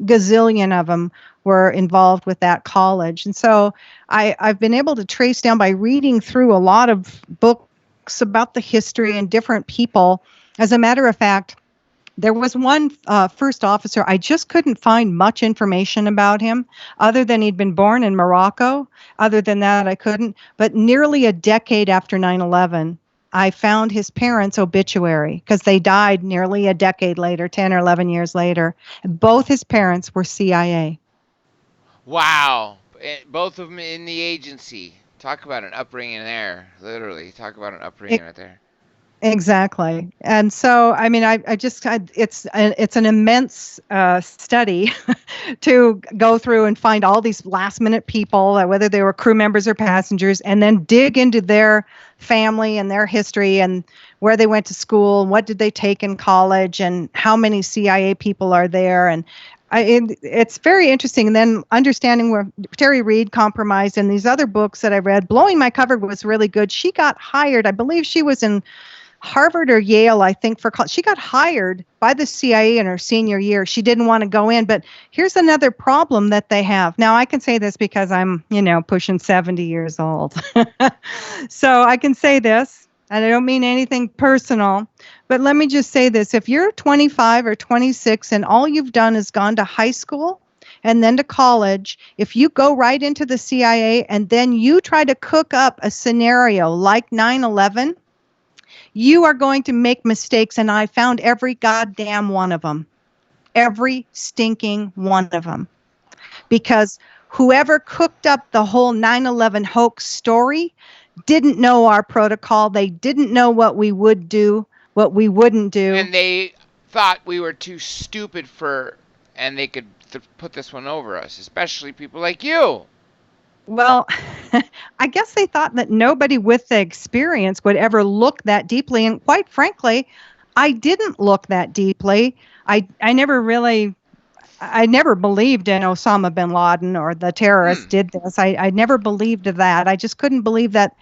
gazillion of them were involved with that college. And so I've been able to trace down by reading through a lot of books about the history and different people. As a matter of fact, there was one first officer, I just couldn't find much information about him other than he'd been born in Morocco. Other than that, I couldn't. But nearly a decade after 9/11, I found his parents' obituary because they died nearly a decade later, 10 or 11 years later. Both his parents were CIA. Wow. Both of them in the agency. Talk about an upbringing there. Literally. Talk about an upbringing right there. Exactly. And so, I mean, it's an immense study to go through and find all these last minute people, whether they were crew members or passengers, and then dig into their family and their history and where they went to school, and what did they take in college, and how many CIA people are there. And it's very interesting. And then understanding where Terry Reid compromised, and these other books that I read. Blowing My Cover was really good. She got hired. I believe she was in Harvard or Yale, I think, for college. She got hired by the CIA in her senior year. She didn't want to go in. But here's another problem that they have. Now, I can say this because I'm, pushing 70 years old. So I can say this, and I don't mean anything personal, but let me just say this. If you're 25 or 26 and all you've done is gone to high school and then to college, if you go right into the CIA and then you try to cook up a scenario like 9/11, you are going to make mistakes, and I found every goddamn one of them. Every stinking one of them. Because whoever cooked up the whole 9/11 hoax story didn't know our protocol. They didn't know what we would do, what we wouldn't do. And they thought we were too stupid and they could put this one over us, especially people like you. Well, I guess they thought that nobody with the experience would ever look that deeply. And quite frankly, I didn't look that deeply. I never believed in Osama bin Laden or the terrorists did this. I never believed that. I just couldn't believe that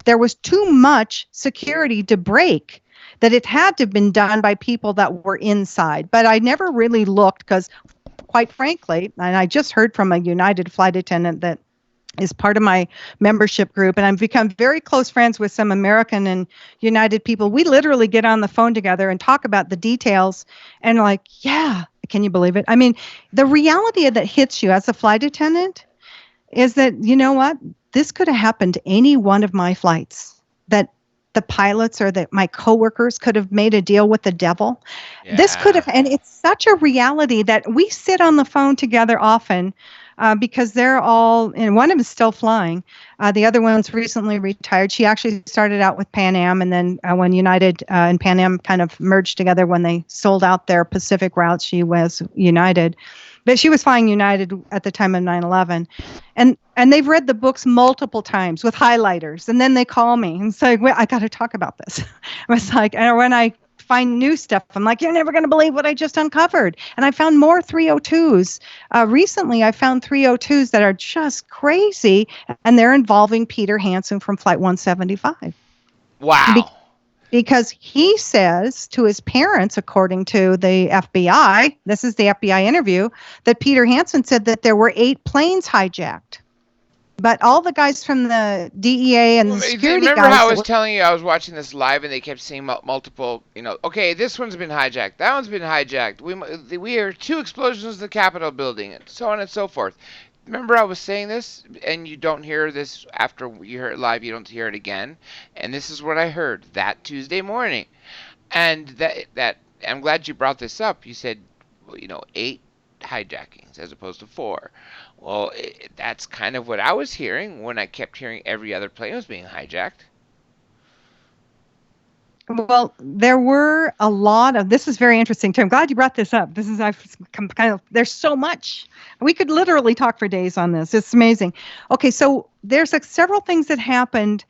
there was too much security to break, that it had to have been done by people that were inside. But I never really looked because, quite frankly, and I just heard from a United flight attendant that is part of my membership group, and I've become very close friends with some American and United people. We literally get on the phone together and talk about the details, and like, yeah, can you believe it? I mean, the reality that hits you as a flight attendant is that, you know what? This could have happened to any one of my flights, that the pilots or that my coworkers could have made a deal with the devil. Yeah. This could have, and it's such a reality that we sit on the phone together often. because they're all, and one of them is still flying. The other one's recently retired. She actually started out with Pan Am, and then when United and Pan Am kind of merged together when they sold out their Pacific routes, she was United. But she was flying United at the time of 9/11. And they've read the books multiple times with highlighters. And then they call me and say, well, I got to talk about this. I was like, and when I find new stuff, I'm like, you're never going to believe what I just uncovered. And I found more 302s. Recently, I found 302s that are just crazy, and they're involving Peter Hansen from Flight 175. Wow. Because he says to his parents, according to the FBI, this is the FBI interview, that Peter Hansen said that there were 8 planes hijacked. But all the guys from the DEA and the security guys... Remember how I was telling you I was watching this live and they kept saying multiple, okay, this one's been hijacked, that one's been hijacked, we hear 2 explosions in the Capitol building, and so on and so forth. Remember I was saying this, and you don't hear this after you hear it live, you don't hear it again, and this is what I heard that Tuesday morning. And that I'm glad you brought this up. You said, 8 hijackings as opposed to 4. Well, that's kind of what I was hearing when I kept hearing every other plane was being hijacked. Well, there were a lot of, this is very interesting too. I'm glad you brought this up. There's so much. We could literally talk for days on this. It's amazing. Okay, so there's several things that happened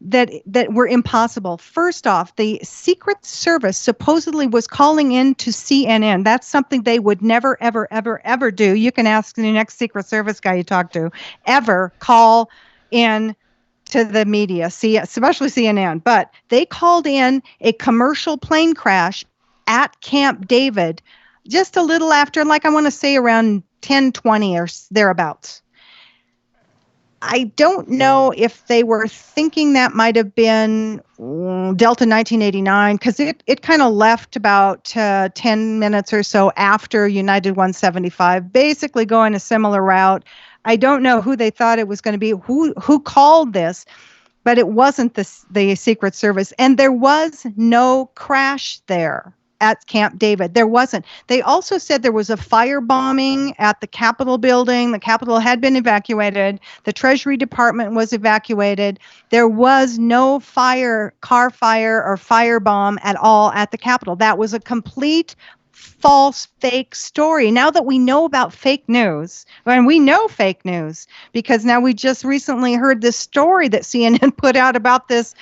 that were impossible. First off, the Secret Service supposedly was calling in to CNN. That's something they would never, ever, ever, ever do. You can ask the next Secret Service guy you talk to, ever call in to the media, especially CNN. But they called in a commercial plane crash at Camp David just a little after, like I want to say around 10:20 or thereabouts. I don't know if they were thinking that might have been Delta 1989, because it kind of left about 10 minutes or so after United 175, basically going a similar route. I don't know who they thought it was going to be, who called this, but it wasn't the Secret Service. And there was no crash there at Camp David. There wasn't. They also said there was a firebombing at the Capitol building. The Capitol had been evacuated. The Treasury Department was evacuated. There was no car fire or firebomb at all at the Capitol. That was a complete false, fake story. Now that we know about fake news, and we know fake news because now we just recently heard this story that CNN put out about this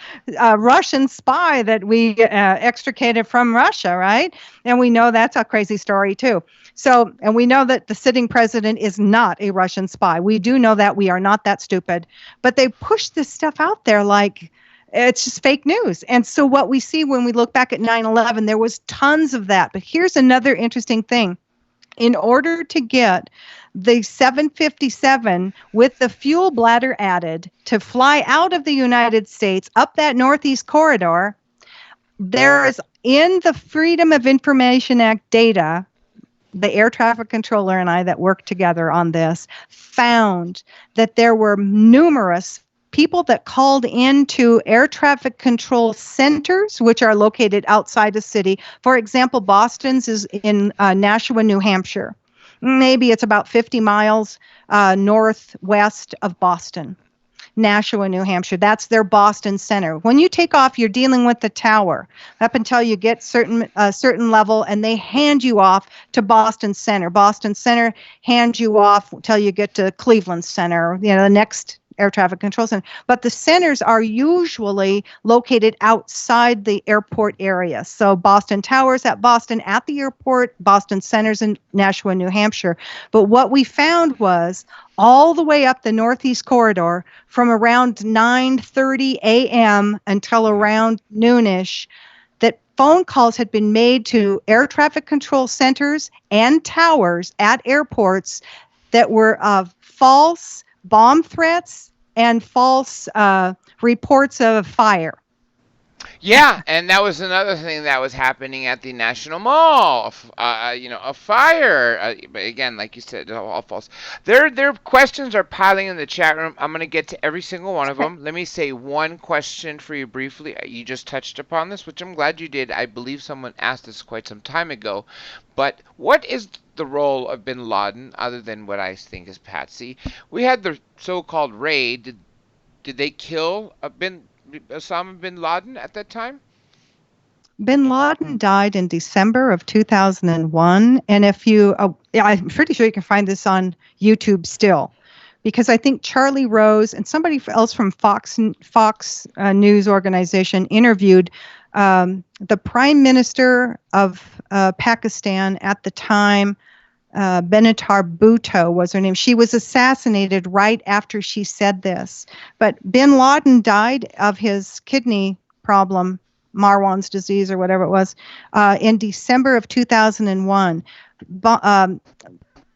Russian spy that we extricated from Russia, right? And we know that's a crazy story too. So, and we know that the sitting president is not a Russian spy. We do know that. We are not that stupid. But they push this stuff out there like it's just fake news. And so what we see when we look back at 9/11, there was tons of that. But here's another interesting thing. In order to get the 757 with the fuel bladder added to fly out of the United States up that Northeast corridor, there's in the Freedom of Information Act data, the air traffic controller and I that worked together on this found that there were numerous people that called into air traffic control centers, which are located outside the city. For example, Boston's is in Nashua, New Hampshire. Maybe it's about 50 miles northwest of Boston. Nashua, New Hampshire. That's their Boston center. When you take off, you're dealing with the tower up until you get certain level, and they hand you off to Boston Center. Boston Center hands you off until you get to Cleveland Center, the next air traffic control center. But the centers are usually located outside the airport area. So Boston Towers at Boston at the airport, Boston Centers in Nashua, New Hampshire. But what we found was all the way up the Northeast corridor from around 9:30 a.m. until around noonish, that phone calls had been made to air traffic control centers and towers at airports that were false bomb threats and false reports of fire. Yeah, and that was another thing that was happening at the National Mall. A fire. But again, like you said, all false. Their questions are piling in the chat room. I'm going to get to every single one of them. Let me say one question for you briefly. You just touched upon this, which I'm glad you did. I believe someone asked this quite some time ago. But what is the role of Bin Laden, other than what I think is Patsy. We had the so-called raid. Did they kill Osama bin Laden at that time? Bin Laden died in December of 2001. And if you, yeah, I'm pretty sure you can find this on YouTube still, because I think Charlie Rose and somebody else from Fox News organization interviewed the Prime Minister of Pakistan at the time. Benatar Bhutto was her name. She was assassinated right after she said this. But Bin Laden died of his kidney problem, Marwan's disease or whatever it was, in December of 2001.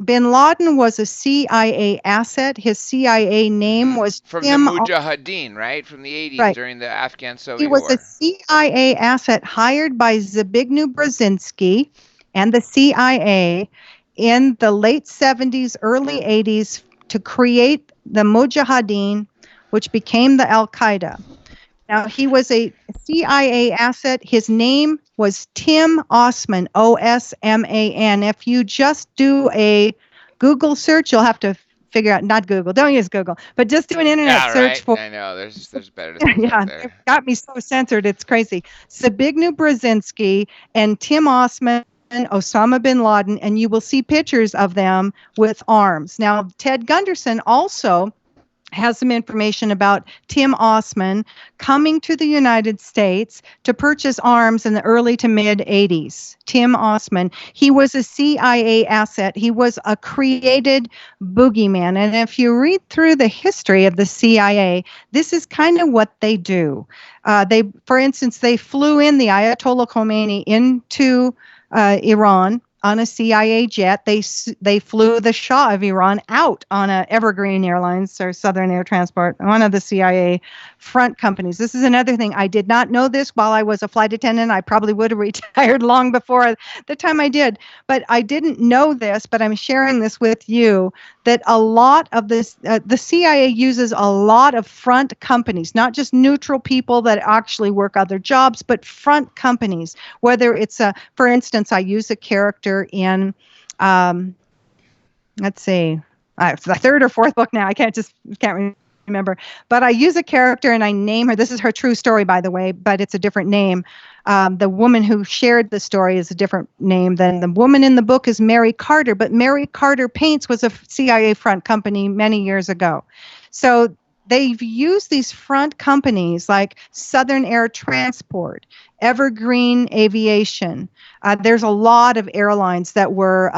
Bin Laden was a CIA asset. His CIA name was from Tim the Mujahideen, right? From the 80s, right. during the Afghan-Soviet He was War. a CIA asset hired by Zbigniew Brzezinski and the CIA in the late 70s, early 80s to create the Mujahideen, which became the Al-Qaeda. Now, he was a CIA asset. His name was Tim Osman, Osman. If you just do a Google search, you'll have to figure out, not Google, don't use Google, but just do an internet search for. I know, there's better things out there. It got me so censored, it's crazy. Zbigniew Brzezinski and Tim Osman, Osama bin Laden, and you will see pictures of them with arms. Now, Ted Gunderson also has some information about Tim Osman coming to the United States to purchase arms in the early to mid 80s. Tim Osman, he was a CIA asset. He was a created boogeyman. And if you read through the history of the CIA, this is kind of what they do. For instance, they flew in the Ayatollah Khomeini into Iran on a CIA jet. They flew the Shah of Iran out on a Evergreen Airlines or Southern Air Transport, one of the CIA front companies. This is another thing. I did not know this while I was a flight attendant. I probably would have retired long before the time I did. But I didn't know this, but I'm sharing this with you, that a lot of this, the CIA uses a lot of front companies, not just neutral people that actually work other jobs, but front companies. Whether it's, for instance, I use a character in, let's see, it's the third or fourth book now. I can't remember. But I use a character and I name her. This is her true story, by the way, but it's a different name. The woman who shared the story is a different name than the woman in the book is Mary Carter. But Mary Carter Paints was a CIA front company many years ago. So they've used these front companies like Southern Air Transport, Evergreen Aviation. There's a lot of airlines that were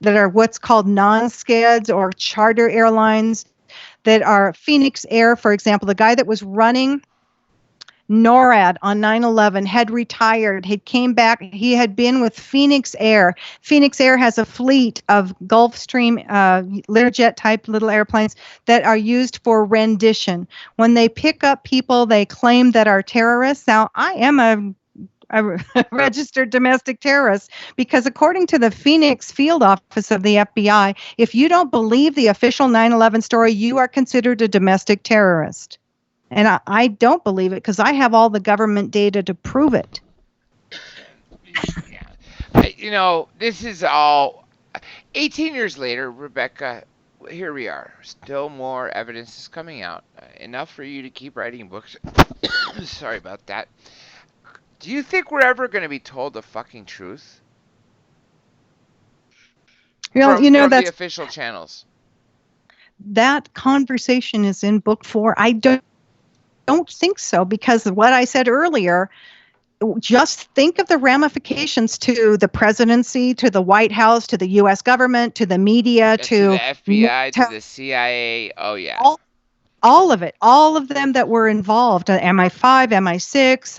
that are what's called non-SCADs or charter airlines that are Phoenix Air, for example. The guy that was running NORAD on 9/11 had retired. He came back. He had been with Phoenix Air. Phoenix Air has a fleet of Gulfstream Learjet type little airplanes that are used for rendition. When they pick up people they claim that are terrorists. Now, I am a registered domestic terrorist because according to the Phoenix field office of the FBI, if you don't believe the official 9/11 story, you are considered a domestic terrorist. And I don't believe it because I have all the government data to prove it. Yeah. This is all 18 years later, Rebekah, here we are. Still more evidence is coming out. Enough for you to keep writing books. Sorry about that. Do you think we're ever going to be told the fucking truth? Well, from the official channels. That conversation is in book 4. I don't think so, because of what I said earlier. Just think of the ramifications to the presidency, to the White House, to the U.S. government, to the media, to the FBI, to the CIA. Oh, yeah. All of it, all of them that were involved, MI5, MI6,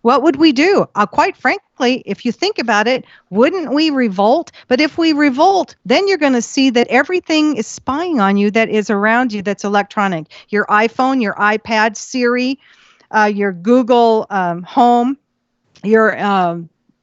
what would we do? Quite frankly, if you think about it, wouldn't we revolt? But if we revolt, then you're going to see that everything is spying on you that is around you that's electronic. Your iPhone, your iPad, Siri, your Google Home, your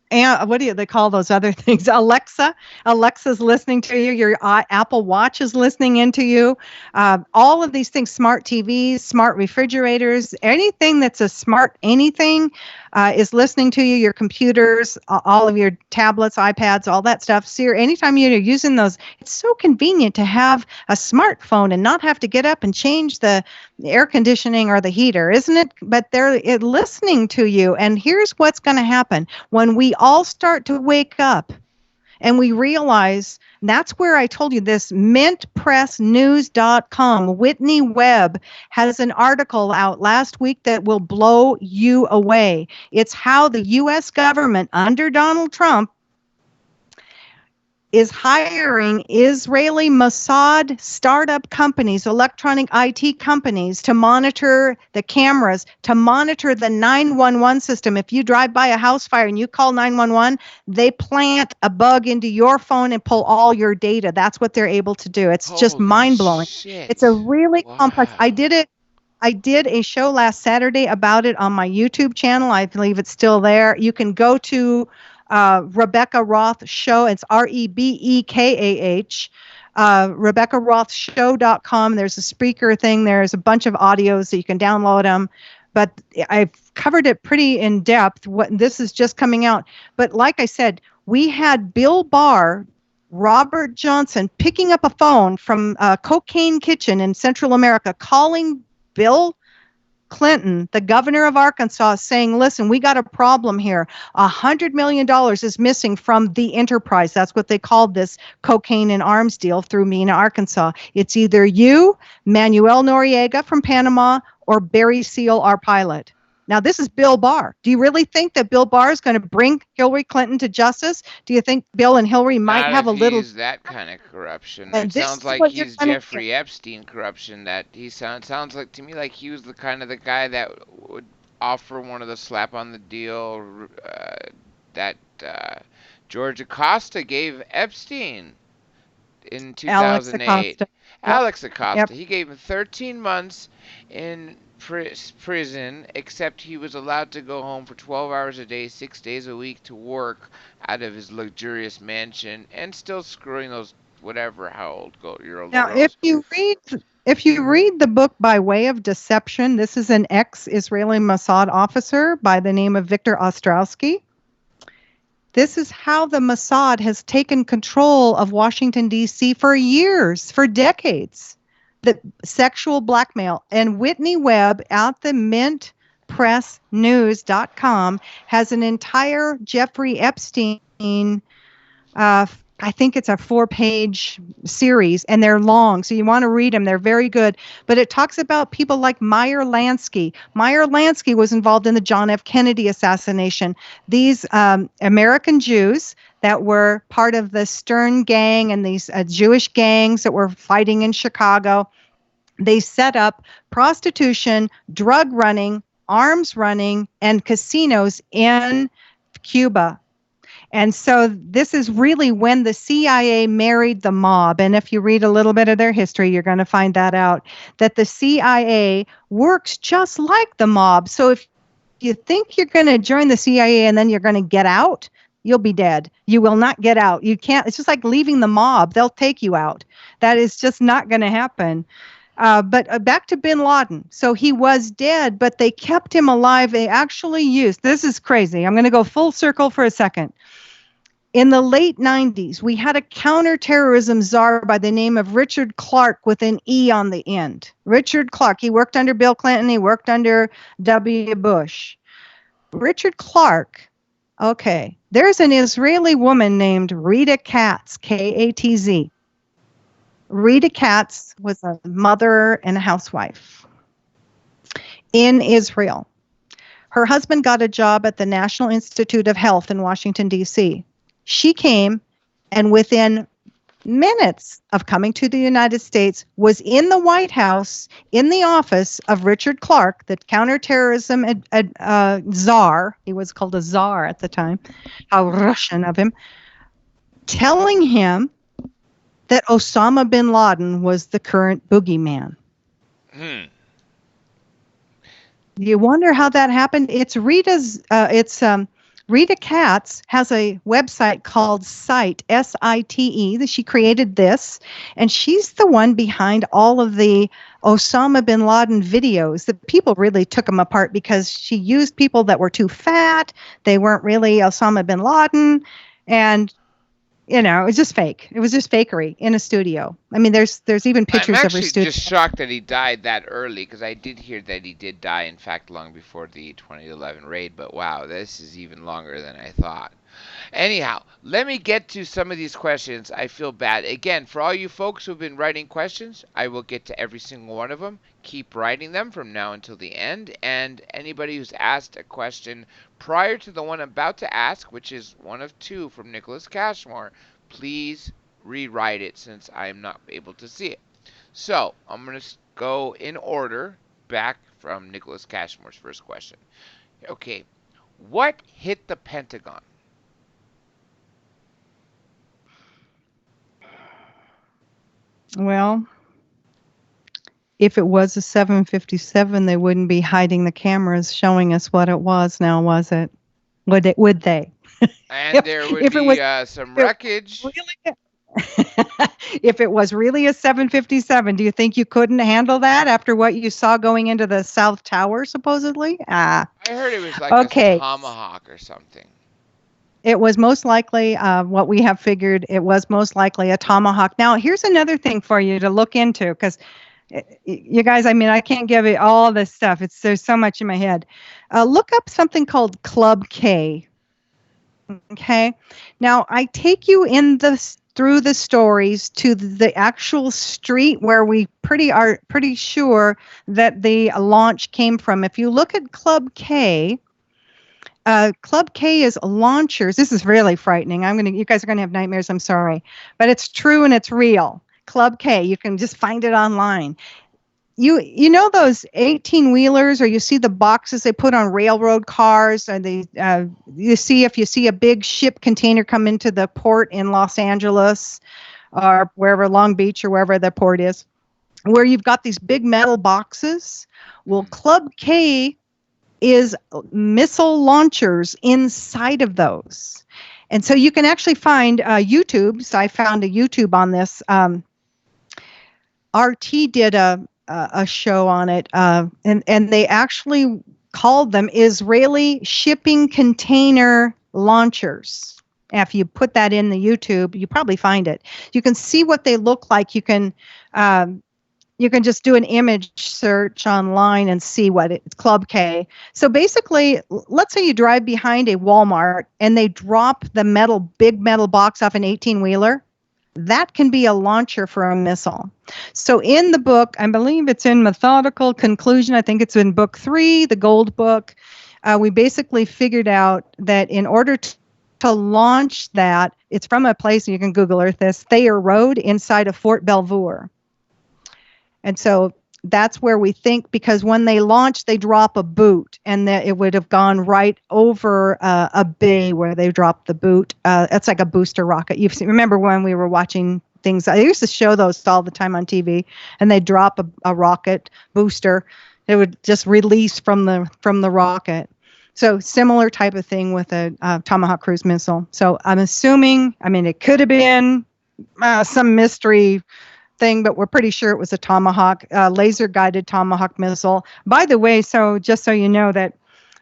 And what do they call those other things? Alexa's listening to you. Your Apple Watch is listening into you. All of these things, smart TVs, smart refrigerators, anything that's a smart anything is listening to you. Your computers, all of your tablets, iPads, all that stuff. So anytime you're using those, it's so convenient to have a smartphone and not have to get up and change the air conditioning or the heater, isn't it? But they're listening to you. And here's what's going to happen when we all start to wake up and we realize. That's where I told you this mintpressnews.com. Whitney Webb has an article out last week that will blow you away. It's how the U.S. government under Donald Trump is hiring Israeli Mossad startup companies, electronic IT companies, to monitor the cameras, to monitor the 911 system. If you drive by a house fire and you call 911, they plant a bug into your phone and pull all your data. That's what they're able to do. It's just mind-blowing. Shit. It's a really complex. Wow. I did a show last Saturday about it on my YouTube channel. I believe it's still there. You can go to Rebekah Roth Show. It's REBEKAH. RebekahRothShow.com. There's a speaker thing. There's a bunch of audios that you can download them. But I've covered it pretty in depth. This is just coming out. But like I said, we had Bill Barr, Robert Johnson picking up a phone from Cocaine Kitchen in Central America, calling Bill Clinton, the governor of Arkansas, saying, listen, we got a problem here. $100 million is missing from the enterprise. That's what they called this cocaine and arms deal through Mena, Arkansas. It's either you, Manuel Noriega from Panama, or Barry Seal, our pilot. Now, this is Bill Barr. Do you really think that Bill Barr is going to bring Hillary Clinton to justice? Do you think Bill and Hillary might have a little... that kind of corruption. And it sounds like he's Jeffrey Epstein corruption. That he sounds like to me like he was the kind of the guy that would offer one of the slap on the deal that George Acosta gave Epstein in 2008. Alex Acosta. Yep. He gave him 13 months in prison, except he was allowed to go home for 12 hours a day, 6 days a week to work out of his luxurious mansion, and still screwing those whatever how old your old. Now, if you read the book By Way of Deception, this is an ex-Israeli Mossad officer by the name of Victor Ostrowski. This is how the Mossad has taken control of Washington, D.C. for years, for decades. The sexual blackmail. And Whitney Webb at the mintpressnews.com has an entire Jeffrey Epstein, I think it's a 4-page series, and they're long, so you want to read them. They're very good. But it talks about people like Meyer Lansky. Meyer Lansky was involved in the John F. Kennedy assassination. These American Jews that were part of the Stern gang and these Jewish gangs that were fighting in Chicago, they set up prostitution, drug running, arms running, and casinos in Cuba. And so this is really when the CIA married the mob. And if you read a little bit of their history, you're going to find that out, that the CIA works just like the mob. So if you think you're going to join the CIA and then you're going to get out, you'll be dead. You will not get out. You can't. It's just like leaving the mob. They'll take you out. That is just not going to happen. But back to bin Laden. So he was dead, but they kept him alive. They actually used, this is crazy. I'm going to go full circle for a second. In the late 90s, we had a counterterrorism czar by the name of Richard Clarke with an E on the end. Richard Clarke. He worked under Bill Clinton. He worked under W. Bush. Richard Clarke. Okay. There's an Israeli woman named Rita Katz, K-A-T-Z. Rita Katz was a mother and a housewife in Israel. Her husband got a job at the National Institute of Health in Washington, D.C. She came, and within minutes of coming to the United States, was in the White House, in the office of Richard Clarke, the counterterrorism czar. He was called a czar at the time. How Russian of him. Telling him that Osama bin Laden was the current boogeyman. You wonder how that happened? It's Rita's, Rita Katz has a website called Site, S-I-T-E. She created this, and she's the one behind all of the Osama bin Laden videos. The people really took them apart because she used people that were too fat. They weren't really Osama bin Laden. And it was just fake. It was just fakery in a studio. I mean, there's even I'm pictures of her actually studio. just shocked that he died that early because I did hear that he did die, in fact, long before the 2011 raid. But wow, this is even longer than I thought. Anyhow, let me get to some of these questions. I feel bad. Again, for all you folks who've been writing questions, I will get to every single one of them. Keep writing them from now until the end. And anybody who's asked a question prior to the one I'm about to ask, which is one of two from Nicholas Cashmore, please rewrite it since I am not able to see it. So I'm going to go in order back from Nicholas Cashmore's first question. Okay, what hit the Pentagon? Well, if it was a 757, they wouldn't be hiding the cameras showing us what it was now, was it? Would they? And there would if it was be some wreckage. If it was really a 757, do you think you couldn't handle that after what you saw going into the South Tower, supposedly? I heard it was like okay. a Tomahawk or something. It was most likely what we have figured. It was most likely a Tomahawk. Now, here's another thing for you to look into, because you guys, I mean, I can't give you all this stuff. There's so much in my head. Look up something called Club K. Okay. Now, I take you through the stories to the actual street where we are pretty sure that the launch came from. If you look at Club K is launchers. This is really frightening. You guys are gonna have nightmares. I'm sorry, but it's true and it's real. Club K. You can just find it online. You know those 18-wheelers, or you see the boxes they put on railroad cars, and if you see a big ship container come into the port in Los Angeles or wherever, Long Beach or wherever the port is, where you've got these big metal boxes. Well, Club K is missile launchers inside of those. And so you can actually find YouTube. So I found a YouTube on this. RT did a show on it, and they actually called them Israeli shipping container launchers. If you put that in the YouTube, you probably find it. You can see what they look like. You can just do an image search online and see what it's Club K. So basically, let's say you drive behind a Walmart and they drop the big metal box off an 18-wheeler. That can be a launcher for a missile. So in the book, I believe it's in Methodical Conclusion. I think it's in book 3, the gold book. We basically figured out that in order to launch that, it's from a place, you can Google Earth this, Thayer Road inside of Fort Belvoir. And so that's where we think, because when they launch, they drop a boot, and that it would have gone right over a bay where they dropped the boot. It's like a booster rocket. Remember when we were watching things? I used to show those all the time on TV, and they drop a rocket booster. It would just release from the rocket. So similar type of thing with a Tomahawk cruise missile. So I'm assuming, it could have been some mystery thing, but we're pretty sure it was a Tomahawk, laser guided Tomahawk missile. By the way, so just so you know, that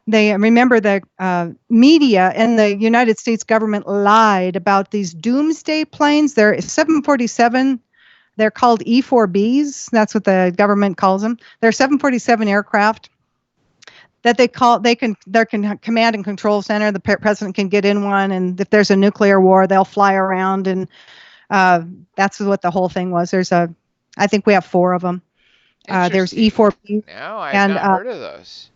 they remember the media and the United States government lied about these doomsday planes. They're 747. They're called E-4Bs. That's what the government calls them. They're 747 aircraft that their command and control center. The president can get in one, and if there's a nuclear war, they'll fly around, and that's what the whole thing was. I think we have 4 of them. There's E-4B. No, I've not heard of those.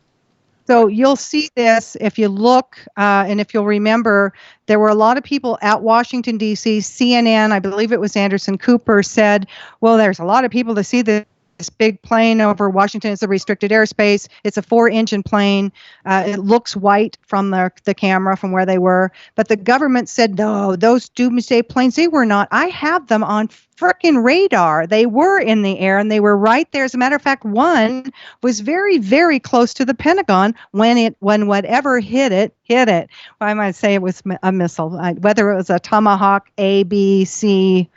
So you'll see this if you look, and if you'll remember, there were a lot of people at Washington, D.C. CNN, I believe it was Anderson Cooper, said, well, there's a lot of people to see this this big plane over Washington. It's a restricted airspace. It's a 4-engine plane. It looks white from the camera from where they were. But the government said, no, those doomsday planes, they were not. I have them on freaking radar. They were in the air and they were right there. As a matter of fact, one was very, very close to the Pentagon when whatever hit it. Well, I might say it was a missile, whether it was a Tomahawk A, B, C,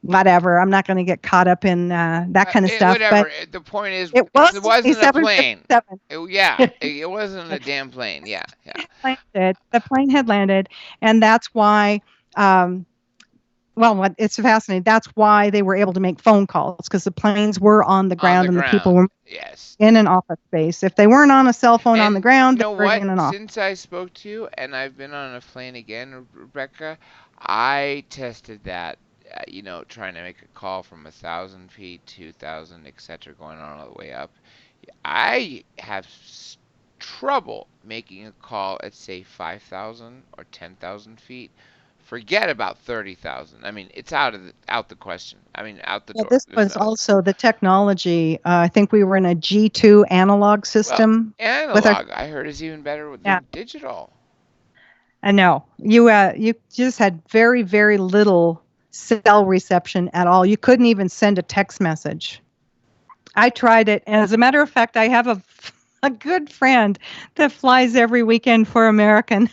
whatever. I'm not going to get caught up in that kind of stuff. Whatever. But the point is, it wasn't a plane. 767. It wasn't a damn plane. Yeah. The plane had landed, and that's why. It's fascinating. That's why they were able to make phone calls, because the planes were on the ground and the people were in an office space. If they weren't on a cell phone on the ground, you know they were what? in an office. Since I spoke to you, and I've been on a plane again, Rebecca, I tested that. Trying to make a call from 1,000 feet, 2,000, etc., going on all the way up. I have trouble making a call at, say, 5,000 or 10,000 feet. Forget about 30,000. I mean, it's out the question. I mean, out the door. This was also the technology. I think we were in a G2 analog system. Analog, I heard, is even better than digital. I know. You just had very, very little cell reception at all. You couldn't even send a text message. I tried it, and as a matter of fact, I have a good friend that flies every weekend for American.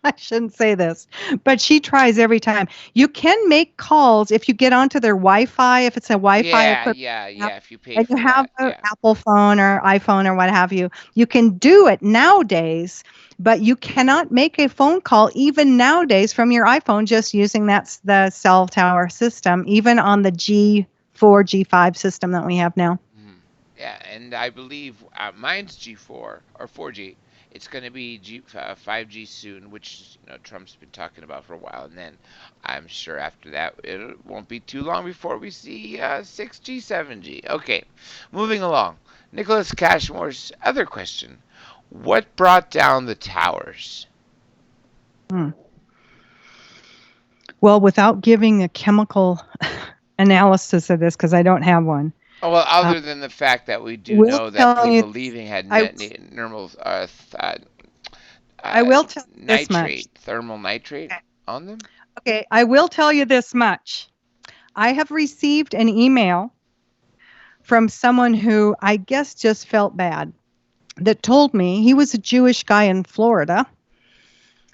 I shouldn't say this, but she tries every time. You can make calls if you get onto their Wi-Fi, if it's a Wi-Fi. If you pay and for you have that, an Apple phone or iPhone or what have you. You can do it nowadays, but you cannot make a phone call even nowadays from your iPhone just using the cell tower system, even on the G4, G5 system that we have now. Yeah, and I believe mine's G4 or 4G. It's going to be 5G soon, which Trump's been talking about for a while, and then I'm sure after that it won't be too long before we see 6G, 7G. Okay, moving along. Nicholas Cashmore's other question: what brought down the towers? Well, without giving a chemical analysis of this, because I don't have one. Oh, well, other than the fact that we do know that people leaving had thermal I will tell you this much. Thermal nitrate on them? Okay, I will tell you this much. I have received an email from someone who I guess just felt bad, that told me he was a Jewish guy in Florida,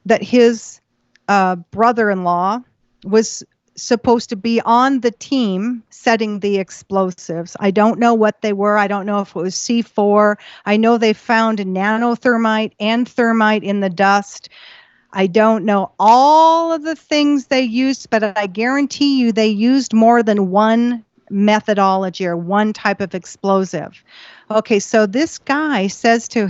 that his brother-in-law was supposed to be on the team setting the explosives. I don't know what they were. I don't know if it was C4. I know they found nanothermite and thermite in the dust. I don't know all of the things they used, but I guarantee you they used more than one methodology or one type of explosive. Okay, so this guy says to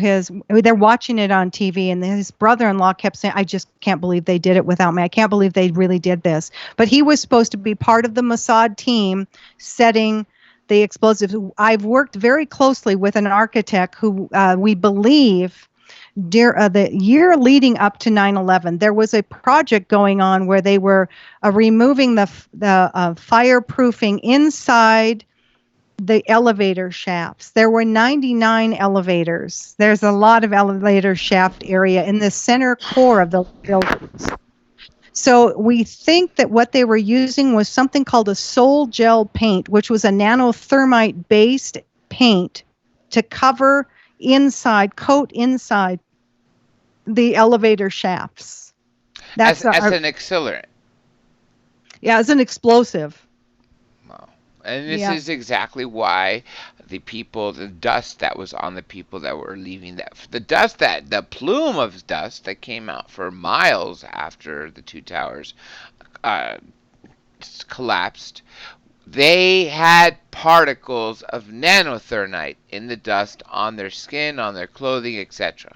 they're watching it on TV, and his brother-in-law kept saying, I just can't believe they did it without me. I can't believe they really did this. But he was supposed to be part of the Mossad team setting the explosives. I've worked very closely with an architect who we believe the year leading up to 9/11, there was a project going on where they were removing the fireproofing inside the elevator shafts. There were 99 elevators. There's a lot of elevator shaft area in the center core of the buildings. So we think that what they were using was something called a sol gel paint, which was a nanothermite-based paint to coat inside the elevator shafts. That's an accelerant. Yeah, as an explosive. And this is exactly why the dust that was on the people that were leaving, the plume of dust that came out for miles after the two towers collapsed, they had particles of nanothermite in the dust on their skin, on their clothing, etc.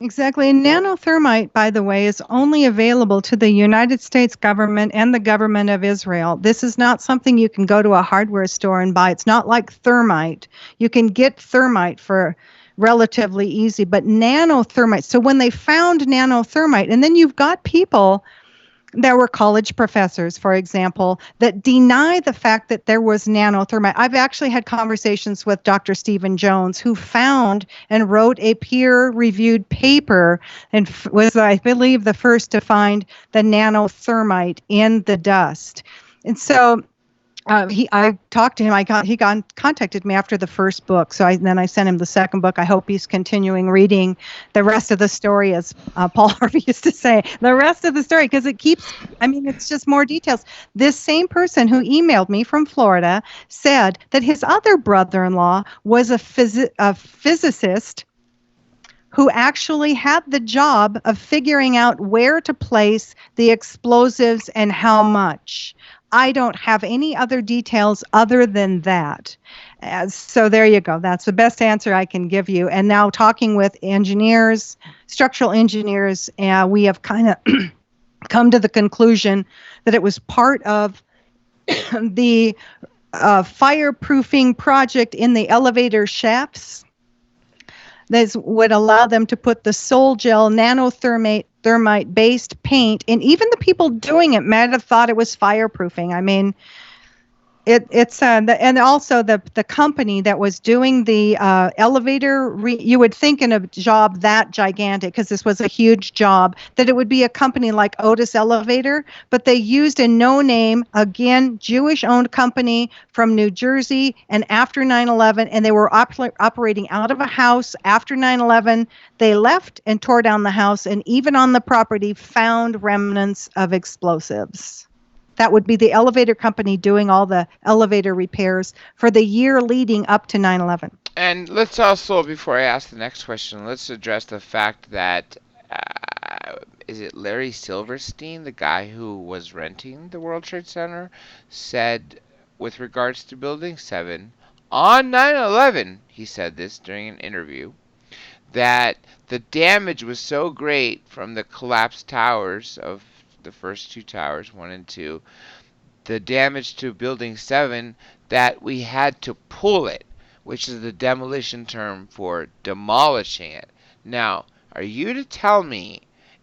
Exactly. And nanothermite, by the way, is only available to the United States government and the government of Israel. This is not something you can go to a hardware store and buy. It's not like thermite. You can get thermite for relatively easy, but nanothermite. So when they found nanothermite, and then you've got people There were college professors, for example, that deny the fact that there was nanothermite. I've actually had conversations with Dr. Stephen Jones, who found and wrote a peer-reviewed paper and was, I believe, the first to find the nanothermite in the dust. And so I talked to him. He contacted me after the first book. So then I sent him the second book. I hope he's continuing reading the rest of the story, as Paul Harvey used to say, the rest of the story, because it's just more details. This same person who emailed me from Florida said that his other brother-in-law was a physicist who actually had the job of figuring out where to place the explosives and how much. I don't have any other details other than that. So there you go. That's the best answer I can give you. And now talking with engineers, structural engineers, we have kind of come to the conclusion that it was part of the fireproofing project in the elevator shafts. This would allow them to put the Sol Gel nanothermite-based paint, and even the people doing it might have thought it was fireproofing. I mean, and also the company that was doing the elevator. You would think in a job that gigantic, because this was a huge job, that it would be a company like Otis Elevator, but they used a no-name, again, Jewish-owned company from New Jersey, and after 9/11, and they were operating out of a house after 9/11. They left and tore down the house, and even on the property found remnants of explosives. That would be the elevator company doing all the elevator repairs for the year leading up to 9/11. And let's also, before I ask the next question, let's address the fact that is it Larry Silverstein, the guy who was renting the World Trade Center, said with regards to Building 7 on 9/11, he said this during an interview, that the damage was so great from the collapsed towers of the first two towers, 1 and 2, the damage to Building 7, that we had to pull it, which is the demolition term for demolishing it. Now, are you to tell me,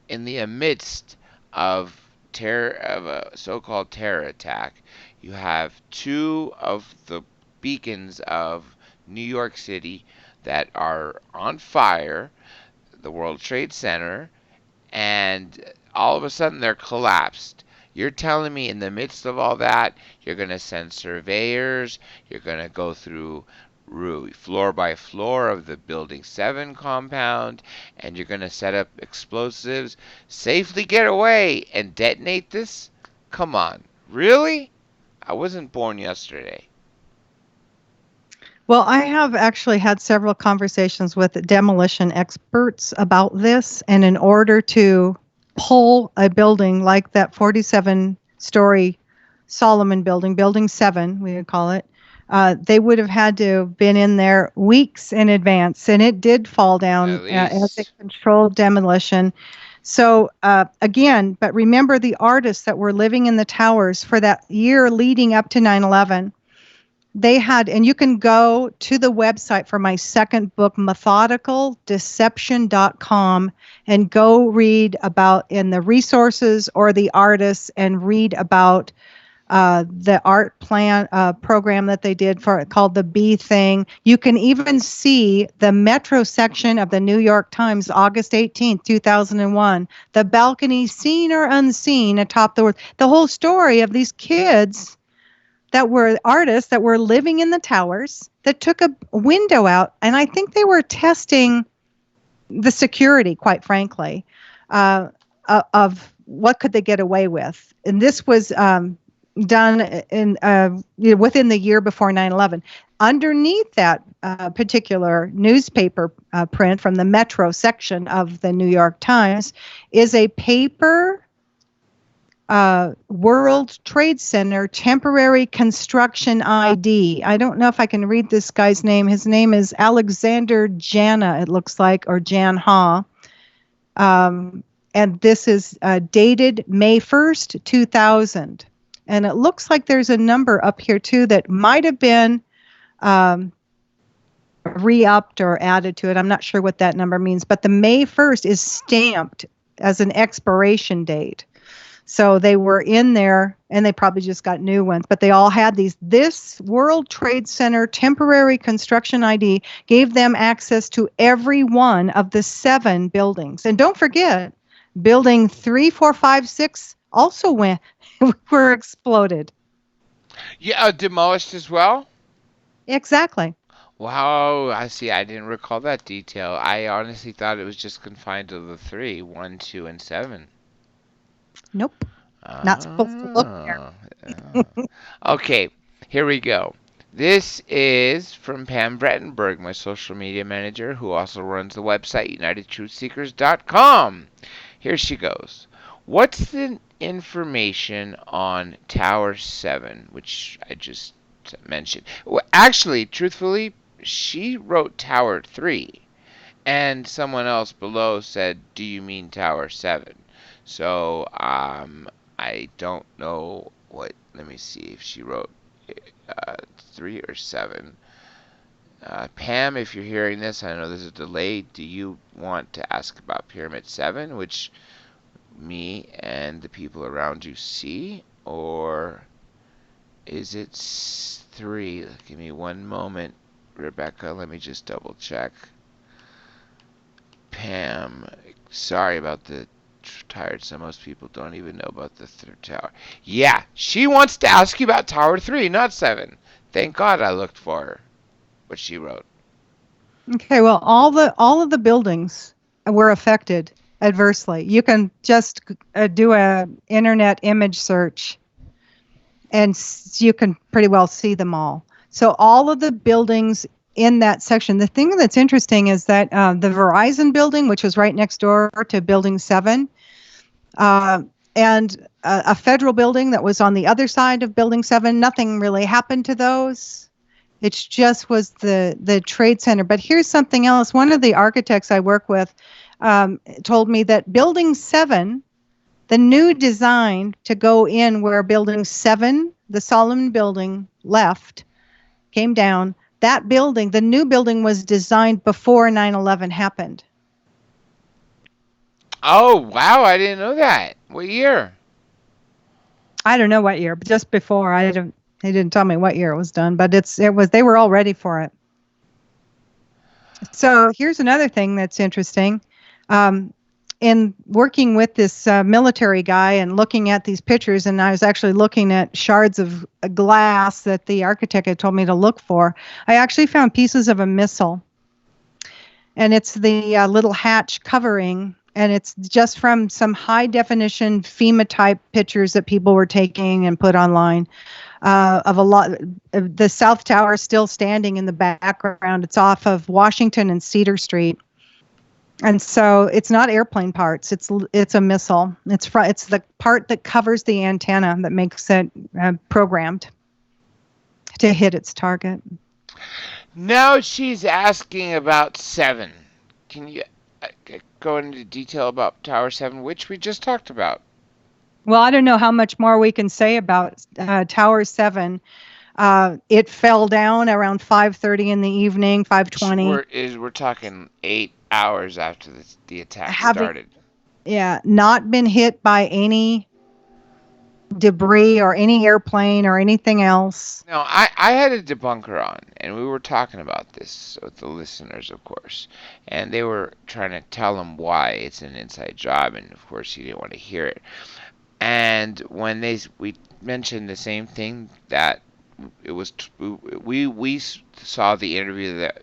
in the midst of a so-called terror attack, you have two of the beacons of New York City that are on fire, the World Trade Center, and all of a sudden they're collapsed? You're telling me in the midst of all that, you're going to send surveyors, you're going to go through floor by floor of the Building 7 compound, and you're going to set up explosives, safely get away, and detonate this? Come on, really? I wasn't born yesterday. Well, I have actually had several conversations with demolition experts about this, and in order to pull a building like that 47-story Solomon building, Building 7, we would call it, they would have had to have been in there weeks in advance, and it did fall down as a controlled demolition. So again, but remember the artists that were living in the towers for that year leading up to 9/11. They had, and you can go to the website for my second book, methodicaldeception.com, and go read about in the resources or the artists and read about the art plan program that they did for it called the Bee Thing. You can even see the Metro section of the New York Times, August 18th, 2001, the balcony seen or unseen atop the whole story of these kids that were artists that were living in the towers that took a window out. And I think they were testing the security, quite frankly, of what could they get away with. And this was done in within the year before 9/11. Underneath that particular newspaper print from the Metro section of the New York Times is a paper World Trade Center temporary construction ID. I don't know if I can read this guy's name. His name is Alexander Jana, it looks like, or Jan Ha. And this is dated May 1st, 2000. And it looks like there's a number up here, too, that might have been re-upped or added to it. I'm not sure what that number means. But the May 1st is stamped as an expiration date. So they were in there, and they probably just got new ones, but they all had these. This World Trade Center temporary construction ID gave them access to every one of the 7 buildings. And don't forget, building 3, 4, 5, 6 also were exploded. Yeah, demolished as well? Exactly. Wow, I see. I didn't recall that detail. I honestly thought it was just confined to the three, 1, 2, and 7. Nope. Not supposed to look there. Ah, okay, here we go. This is from Pam Brettenberg, my social media manager, who also runs the website UnitedTruthSeekers.com. Here she goes. What's the information on Tower 7, which I just mentioned? Well, actually, truthfully, she wrote Tower 3, and someone else below said, "Do you mean Tower 7?" So, I don't know what. Let me see if she wrote 3 or 7. Pam, if you're hearing this, I know there's a delay. Do you want to ask about Pyramid 7, which me and the people around you see? Or is it 3? Give me one moment, Rebecca. Let me just double check. Pam, sorry about the tired. So most people don't even know about the 3rd tower. Yeah, she wants to ask you about Tower 3, not 7. Thank God I looked for her. What she wrote. Okay, well, all of the buildings were affected adversely. You can just do a internet image search, and you can pretty well see them all. So all of the buildings in that section. The thing that's interesting is that the Verizon building, which was right next door to Building 7, and a federal building that was on the other side of Building 7, nothing really happened to those. It just was the trade center. But here's something else. One of the architects I work with told me that Building 7, the new design to go in where Building 7, the Solomon building, left, came down, that building, the new building, was designed before 9/11 happened. Oh, wow, I didn't know that. What year? I don't know what year, but just before. They didn't tell me what year it was done, but they were all ready for it. So here's another thing that's interesting. In working with this military guy and looking at these pictures, and I was actually looking at shards of glass that the architect had told me to look for, I actually found pieces of a missile. And it's the little hatch covering, and it's just from some high-definition FEMA-type pictures that people were taking and put online. Of a lot, the South Tower is still standing in the background. It's off of Washington and Cedar Street. And so it's not airplane parts. It's a missile. It's the part that covers the antenna that makes it programmed to hit its target. Now she's asking about 7. Can you go into detail about Tower 7, which we just talked about? Well, I don't know how much more we can say about Tower 7. It fell down around 5:30 in the evening, 5:20. We're talking 8 hours after the attack started. Yeah, not been hit by any debris or any airplane or anything else. No, I had a debunker on, and we were talking about this with the listeners, of course, and they were trying to tell him why it's an inside job, and of course he didn't want to hear it. And when we mentioned the same thing, that it was we saw the interview that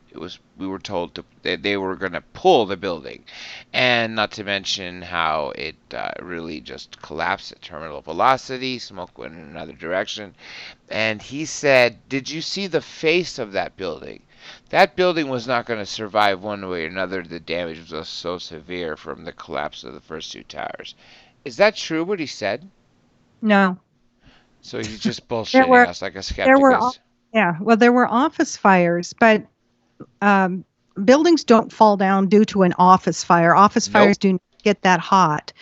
we were told that they were going to pull the building, and not to mention how it really just collapsed at terminal velocity. Smoke went in another direction, and he said, "Did you see the face of that building? That building was not going to survive one way or another. The damage was so severe from the collapse of the first 2 towers." Is that true what he said? No. So he's just bullshitting us like a skeptic is. Yeah, well, there were office fires, but buildings don't fall down due to an office fire. Office fires do not get that hot.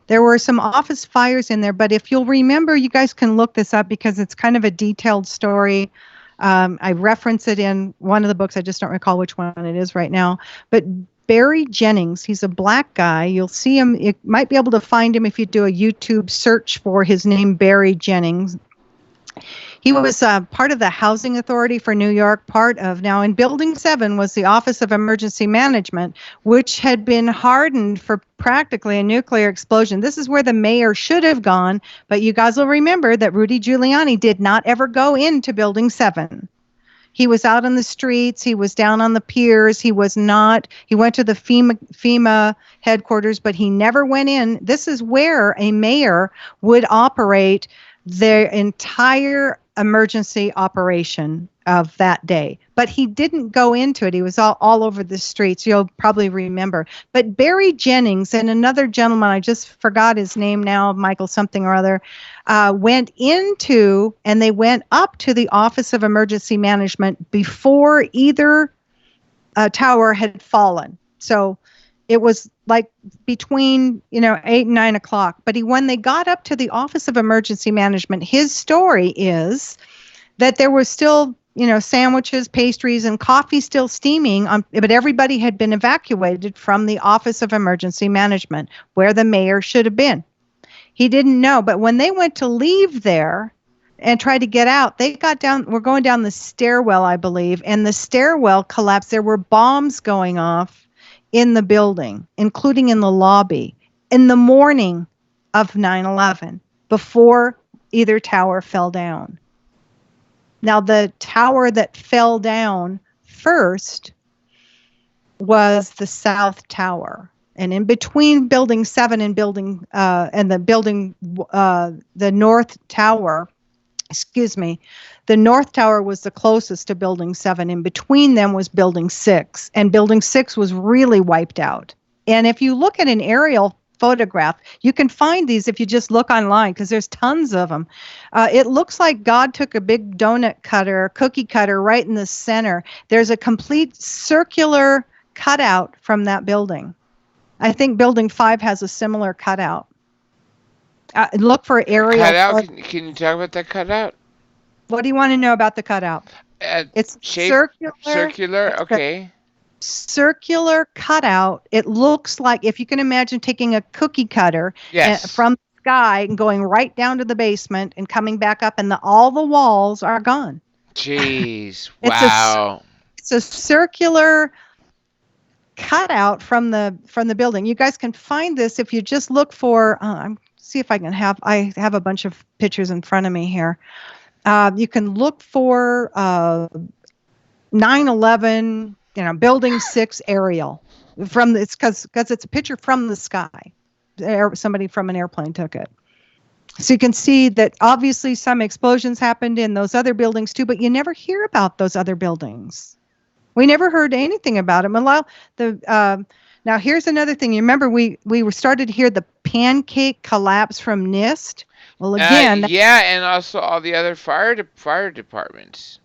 There were some office fires in there, but if you'll remember, you guys can look this up because it's kind of a detailed story. I reference it in one of the books. I just don't recall which one it is right now. But Barry Jennings. He's a black guy. You'll see him. You might be able to find him if you do a YouTube search for his name, Barry Jennings. He was part of the Housing Authority for New York, now in Building 7 was the Office of Emergency Management, which had been hardened for practically a nuclear explosion. This is where the mayor should have gone, but you guys will remember that Rudy Giuliani did not ever go into Building 7. He was out on the streets. He was down on the piers. He went to the FEMA headquarters, but he never went in. This is where a mayor would operate their entire emergency operation of that day. But he didn't go into it. He was all over the streets. You'll probably remember. But Barry Jennings and another gentleman, I just forgot his name now, Michael something or other, went into and they went up to the Office of Emergency Management before either tower had fallen. So it was like between 8 and 9 o'clock. But when they got up to the Office of Emergency Management, his story is that there was still sandwiches, pastries, and coffee still steaming, but everybody had been evacuated from the Office of Emergency Management, where the mayor should have been. He didn't know, but when they went to leave there and tried to get out, we're going down the stairwell, I believe, and the stairwell collapsed. There were bombs going off in the building, including in the lobby, in the morning of 9/11, before either tower fell down. Now, the tower that fell down first was the South Tower. And in between Building 7 and the North Tower, the North Tower was the closest to Building 7. In between them was Building 6, and Building 6 was really wiped out. And if you look at an aerial photograph, you can find these if you just look online, because there's tons of them. It looks like God took a big cookie cutter right in the center. There's a complete circular cutout from that building. I think Building 5 has a similar cutout. Look for aerial. Cutout? Can you talk about that cutout? What do you want to know about the cutout? It's circular. Circular, okay. Circular cutout. It looks like, if you can imagine taking a cookie cutter from the sky and going right down to the basement and coming back up, and all the walls are gone. Jeez. Wow. It's a circular cutout from the building. You guys can find this if you just look for see if I have a bunch of pictures in front of me here. You can look for 9/11, Building 6 aerial because it's a picture from the sky. Somebody from an airplane took it. So you can see that obviously some explosions happened in those other buildings too, but you never hear about those other buildings. We never heard anything about them. Now here's another thing. You remember we started to hear the pancake collapse from NIST. Well, again, and also all the other fire departments.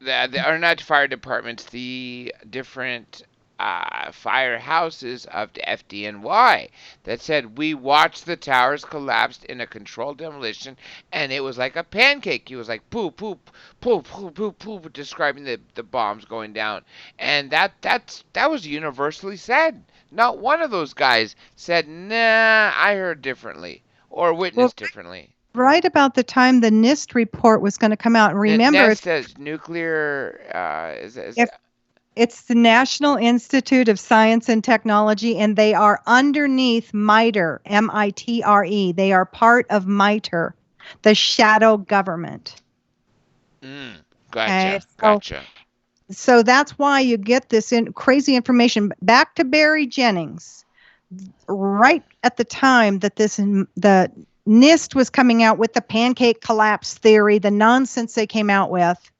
Or not fire departments, the different firehouses of the FDNY that said, we watched the towers collapsed in a controlled demolition, and it was like a pancake. He was like, poop, poop, poop, poop, poop, poop, describing the bombs going down. And that was universally said. Not one of those guys said, nah, I heard differently or witnessed differently. Right about the time the NIST report was going to come out, and remember, NIST says nuclear. It's the National Institute of Science and Technology, and they are underneath MITRE, MITRE. They are part of MITRE, the shadow government. Gotcha. So that's why you get this crazy information. Back to Barry Jennings. Right at the time that the NIST was coming out with the pancake collapse theory, the nonsense they came out with,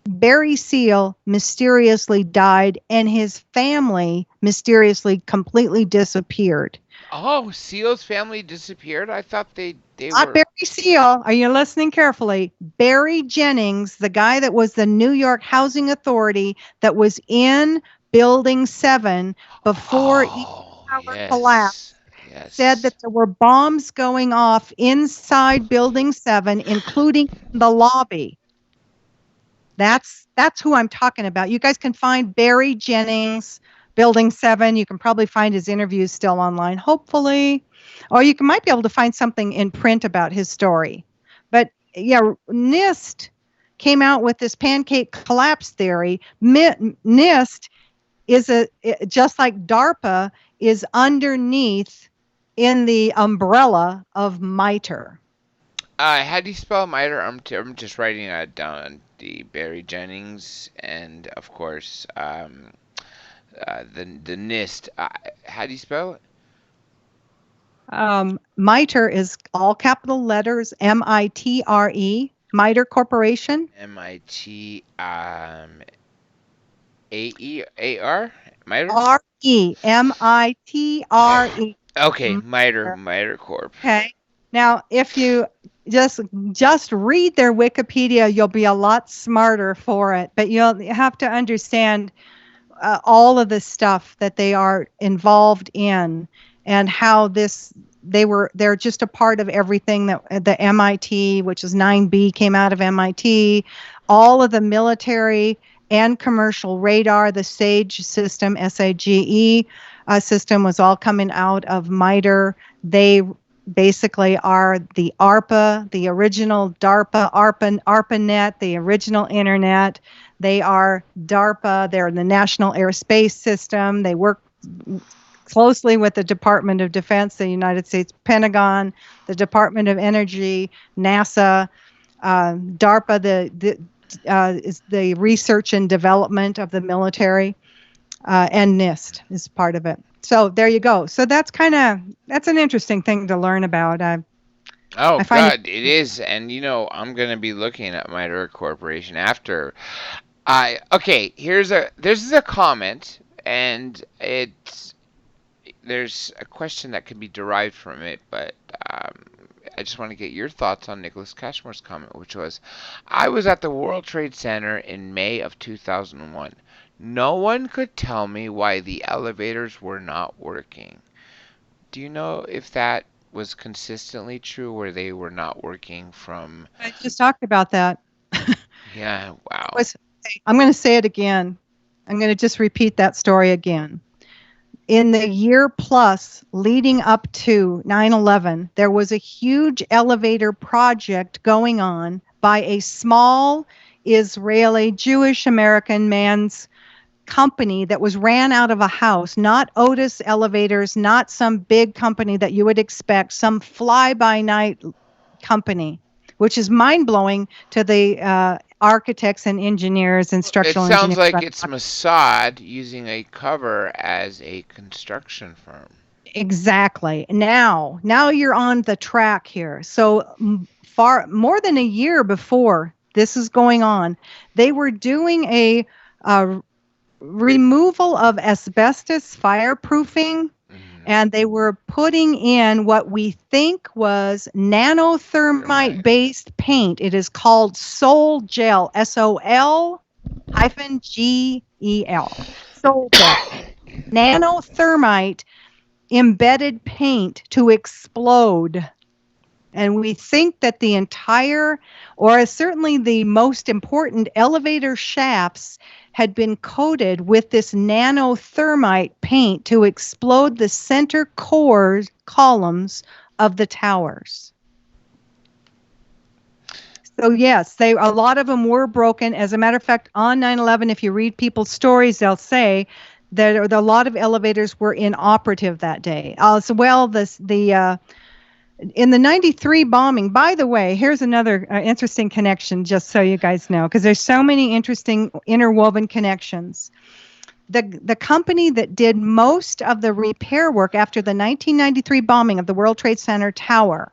Barry Seal mysteriously died, and his family mysteriously completely disappeared. Oh, Seal's family disappeared? I thought they Not were... Barry Seal. Are you listening carefully? Barry Jennings, the guy that was the New York Housing Authority that was in Building 7 before each tower collapsed, said that there were bombs going off inside Building 7, including the lobby. That's who I'm talking about. You guys can find Barry Jennings, Building 7. You can probably find his interviews still online, hopefully. Or you might be able to find something in print about his story. But yeah, NIST came out with this pancake collapse theory. NIST is just like DARPA is underneath in the umbrella of MITRE. How do you spell MITRE? I'm just writing that down. The Barry Jennings, and of course, the NIST. How do you spell it? MITRE is all capital letters, MITRE, MITRE Corporation. MIT AEAR MITRE. REMITRE. Okay, MITRE Corp. Okay. Now, if you just read their Wikipedia, you'll be a lot smarter for it. But you'll have to understand all of the stuff that they are involved in, and how they're just a part of everything that the MIT, which is 9B, came out of MIT. All of the military and commercial radar, the SAGE system, SAGE system, was all coming out of MITRE. They basically are the ARPA, the original DARPA, ARPANET, the original internet. They are DARPA. They're the National Airspace System. They work closely with the Department of Defense, the United States Pentagon, the Department of Energy, NASA. DARPA is the research and development of the military, and NIST is part of it. So there you go. So that's an interesting thing to learn about. Oh God, it is, and I'm gonna be looking at MITRE Corporation after. Okay, there's a comment, and there's a question that can be derived from it, but I just want to get your thoughts on Nicholas Cashmore's comment, which was, I was at the World Trade Center in May of 2001. No one could tell me why the elevators were not working. Do you know if that was consistently true, where they were not working from... I just talked about that. Yeah, wow. I'm going to say it again. I'm going to just repeat that story again. In the year plus leading up to 9/11, there was a huge elevator project going on by a small Israeli Jewish American man's company that was ran out of a house, not Otis Elevators, not some big company that you would expect, some fly-by-night company, which is mind-blowing to the architects and engineers and structural engineers. It sounds like it's Mossad using a cover as a construction firm. Exactly. Now you're on the track here. So far more than a year before this is going on, they were doing a removal of asbestos fireproofing, and they were putting in what we think was nanothermite-based paint. It is called Sol Gel, SOL-GEL. Sol Gel. Nanothermite embedded paint to explode. And we think that the entire, or certainly the most important elevator shafts, had been coated with this nanothermite paint to explode the center core columns of the towers. So yes, a lot of them were broken. As a matter of fact, on 9/11, if you read people's stories, they'll say that a lot of elevators were inoperative that day. As well, in the 93 bombing, by the way, here's another interesting connection, just so you guys know, because there's so many interesting interwoven connections. The company that did most of the repair work after the 1993 bombing of the World Trade Center tower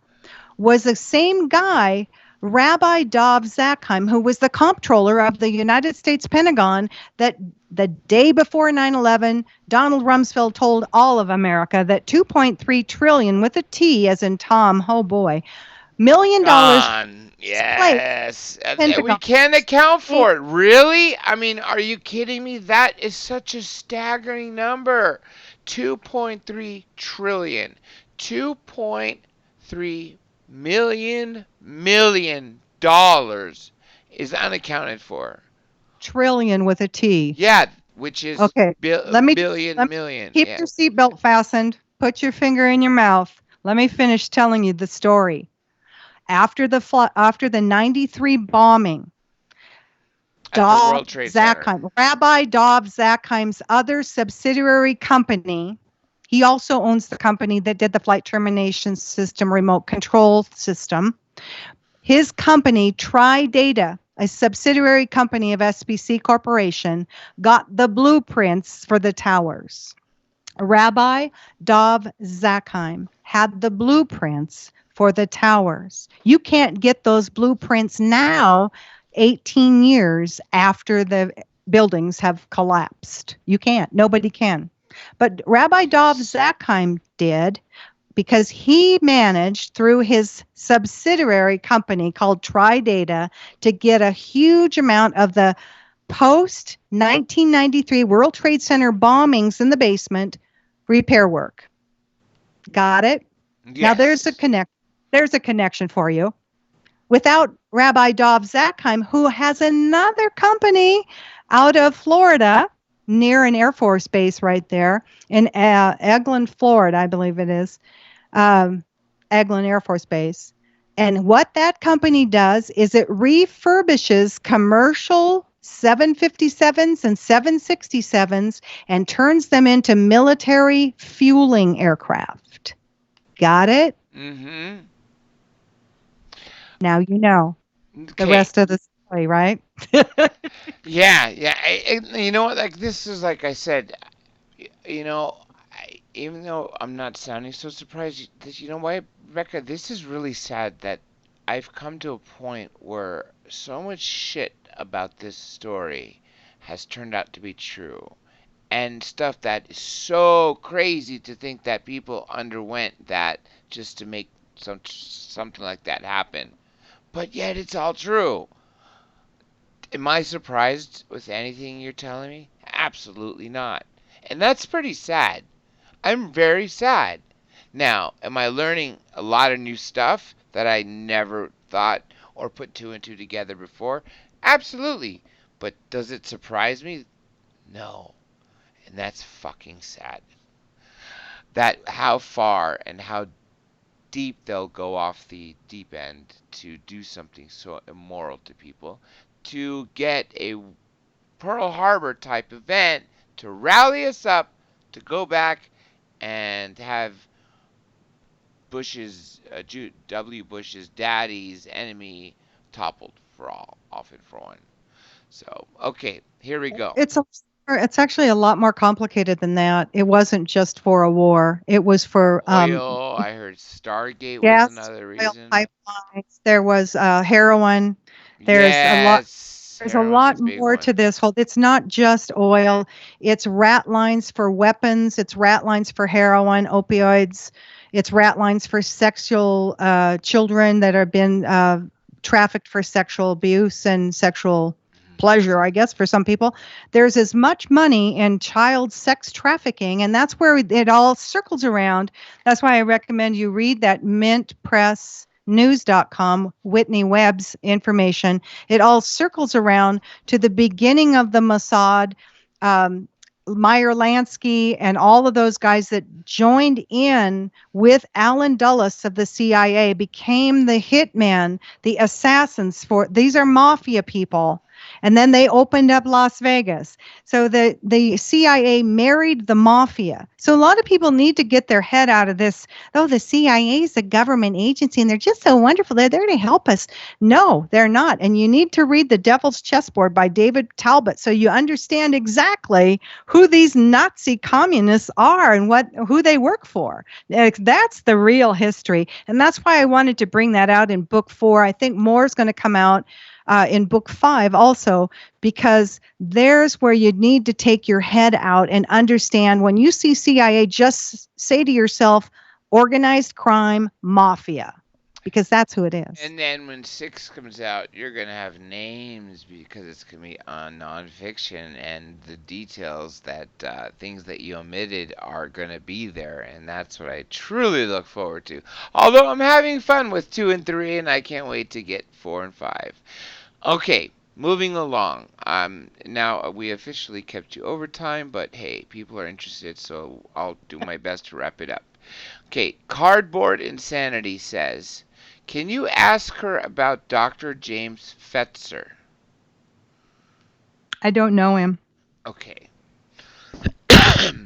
was the same guy, Rabbi Dov Zakheim, who was the comptroller of the United States Pentagon, that the day before 9/11, Donald Rumsfeld told all of America that 2.3 trillion, with a T as in Tom, oh boy, $1 million. Yes. We can't account for it. Really? I mean, are you kidding me? That is such a staggering number. 2.3 trillion. 2.3 million dollars is unaccounted for. Trillion with a T. Yeah, which is Okay, let me billion let me million. keep Yeah. your seatbelt fastened. Put your finger in your mouth. Let me finish telling you the story. After the 93 bombing, At the World Trade Center. Rabbi Dov Zakheim's other subsidiary company, he also owns the company that did the flight termination system remote control system. His company, Tridata, a subsidiary company of SBC Corporation, got the blueprints for the towers. Rabbi Dov Zakheim had the blueprints for the towers. You can't get those blueprints now, 18 years after the buildings have collapsed. You can't. Nobody can. But Rabbi Dov Zakheim did, because he managed through his subsidiary company called Tridata to get a huge amount of the post 1993 World Trade Center bombings in the basement repair work. Got it? Now Yes. there's a connection for you. Without Rabbi Dov Zakheim, who has another company out of Florida near an Air Force base right there in Eglin, Florida, I believe it is, Eglin Air Force Base. And what that company does is it refurbishes commercial 757s and 767s and turns them into military fueling aircraft. Got it? Mm-hmm. Now you know the Okay. rest of the story, right? Yeah, yeah. You know what? Like this is like I said. You know, even though I'm not sounding so surprised, you know why, Rebecca? This is really sad that I've come to a point where so much shit about this story has turned out to be true, and stuff that is so crazy to think that people underwent that just to make something like that happen. But yet it's all true. Am I surprised with anything you're telling me? Absolutely not. And that's pretty sad. I'm very sad. Now, am I learning a lot of new stuff that I never thought or put two and two together before? Absolutely. But does it surprise me? No. And that's fucking sad. That how far and how deep they'll go off the deep end to do something so immoral to people, to get a Pearl Harbor type event to rally us up to go back and have W. Bush's daddy's enemy toppled for off and for one. So, okay, here we go. It's actually a lot more complicated than that. It wasn't just for a war. It was for Oil, I heard Stargate was gas, another oil reason. pipelines. There was heroin. There's a lot. Yes, There's a heroin's a lot big more one. to this whole. It's not just oil. It's rat lines for weapons. It's rat lines for heroin, opioids. It's rat lines for sexual children that have been trafficked for sexual abuse and sexual pleasure, I guess, for some people. There's as much money in child sex trafficking, and that's where it all circles around. That's why I recommend you read that mintpressnews.com, Whitney Webb's information. It all circles around to the beginning of the Mossad, um, Meyer Lansky, and all of those guys that joined in with Alan Dulles of the CIA, became the hitmen, the assassins for these are mafia people. And then they opened up Las Vegas. So the CIA married the mafia. So a lot of people need to get their head out of this. Oh, the CIA is a government agency and they're just so wonderful. They're there to help us. No, they're not. And you need to read The Devil's Chessboard by David Talbot so you understand exactly who these Nazi communists are and who they work for. That's the real history. And that's why I wanted to bring that out in book 4. I think more is going to come out in book 5 also, because there's where you need to take your head out and understand when you see CIA, just say to yourself, organized crime, mafia, because that's who it is. And then when 6 comes out, you're going to have names because it's going to be on nonfiction, and the details that things that you omitted are going to be there. And that's what I truly look forward to. Although I'm having fun with 2 and 3, and I can't wait to get 4 and 5. Okay, moving along. Now we officially kept you overtime, but hey, people are interested, so I'll do my best to wrap it up. Okay, Cardboard Insanity says, can you ask her about Dr. James Fetzer? I don't know him. Okay.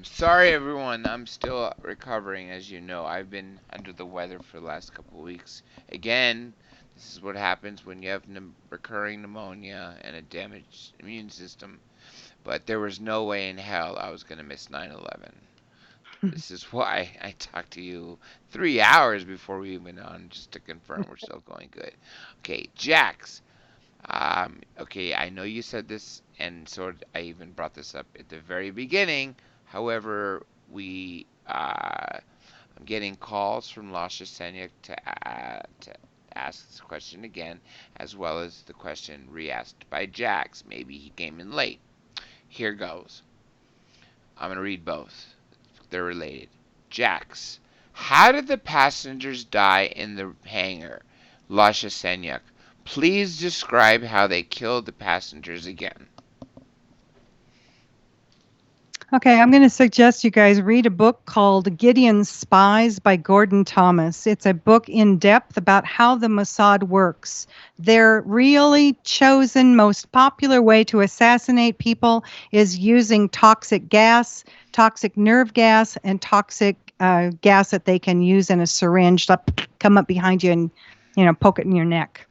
Sorry, everyone. I'm still recovering, as you know. I've been under the weather for the last couple of weeks. Again, this is what happens when you have recurring pneumonia and a damaged immune system. But there was no way in hell I was going to miss 9/11. This is why I talked to you 3 hours before we went on, just to confirm we're still going good. Okay, Jax. Okay, I know you said this, and so I even brought this up at the very beginning. However, I'm getting calls from Lasha Senyuk to ask this question again, as well as the question re-asked by Jax. Maybe he came in late. Here goes. I'm gonna read both. They're related. Jax, how did the passengers die in the hangar? Lasha Senyuk, please describe how they killed the passengers again. Okay, I'm going to suggest you guys read a book called Gideon's Spies by Gordon Thomas. It's a book in depth about how the Mossad works. Their really chosen, most popular way to assassinate people is using toxic gas, toxic nerve gas, and toxic gas that they can use in a syringe to come up behind you and, poke it in your neck.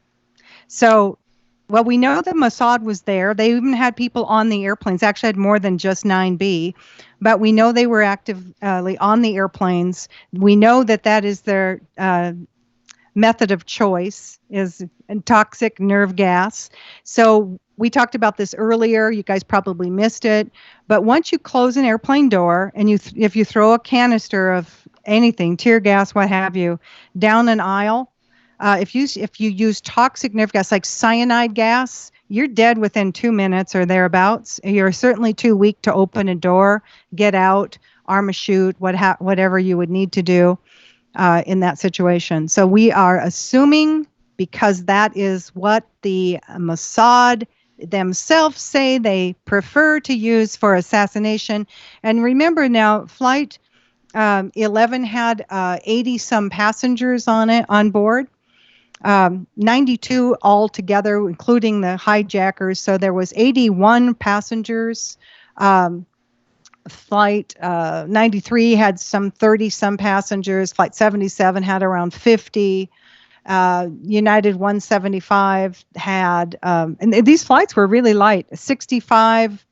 So, well, we know that Mossad was there. They even had people on the airplanes. Actually, had more than just 9B, but we know they were actively on the airplanes. We know that that is their method of choice, is toxic nerve gas. So we talked about this earlier. You guys probably missed it. But once you close an airplane door and if you throw a canister of anything, tear gas, what have you, down an aisle, if you use toxic nerve gas like cyanide gas, you're dead within 2 minutes or thereabouts. You're certainly too weak to open a door, get out, arm a chute, whatever you would need to do in that situation. So we are assuming, because that is what the Mossad themselves say they prefer to use for assassination. And remember now, Flight 11 had 80 some passengers on board. 92 altogether, including the hijackers. So there was 81 passengers. Flight 93 had some 30 some passengers. Flight 77 had around 50. United 175 had, and these flights were really light, 65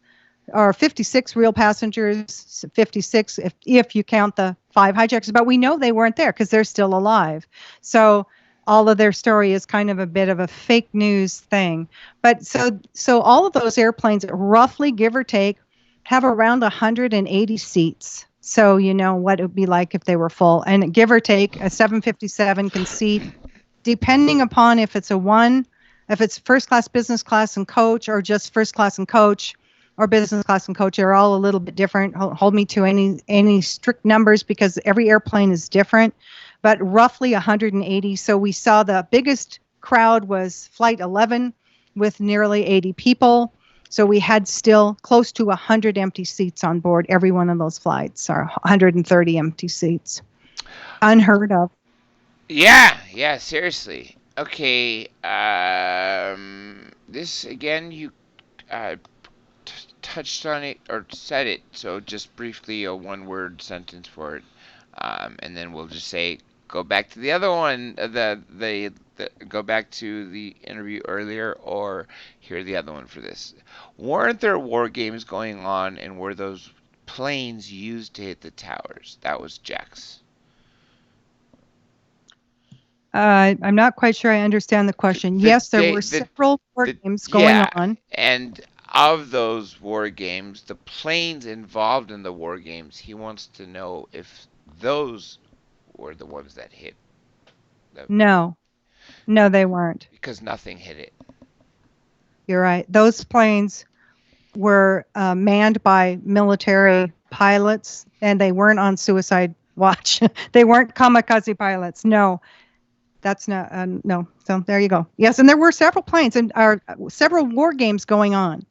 or 56 real passengers, 56 if you count the 5 hijackers. But we know they weren't there because they're still alive. So all of their story is kind of a bit of a fake news thing. But so all of those airplanes, roughly give or take, have around 180 seats. So you know what it would be like if they were full. And give or take, a 757 can seat, depending upon if it's if it's first class, business class, and coach, or just first class and coach, or business class and coach, are all a little bit different. Hold me to any strict numbers because every airplane is different. But roughly 180. So we saw the biggest crowd was Flight 11 with nearly 80 people. So we had still close to 100 empty seats on board every one of those flights, or 130 empty seats. Unheard of. Yeah, seriously. Okay, this again, you touched on it or said it, so just briefly a one-word sentence for it, and then we'll just say go back to the other one, go back to the interview earlier, or hear the other one for this. Weren't there war games going on, and were those planes used to hit the towers? That was Jax. I'm not quite sure I understand the question. Yes, there were several war games going on. And of those war games, the planes involved in the war games, he wants to know if those were the ones that hit. No, they weren't. Because nothing hit it. You're right. Those planes were manned by military pilots, and they weren't on suicide watch. They weren't kamikaze pilots. No. That's not, no. So there you go. Yes, and there were several planes and several war games going on.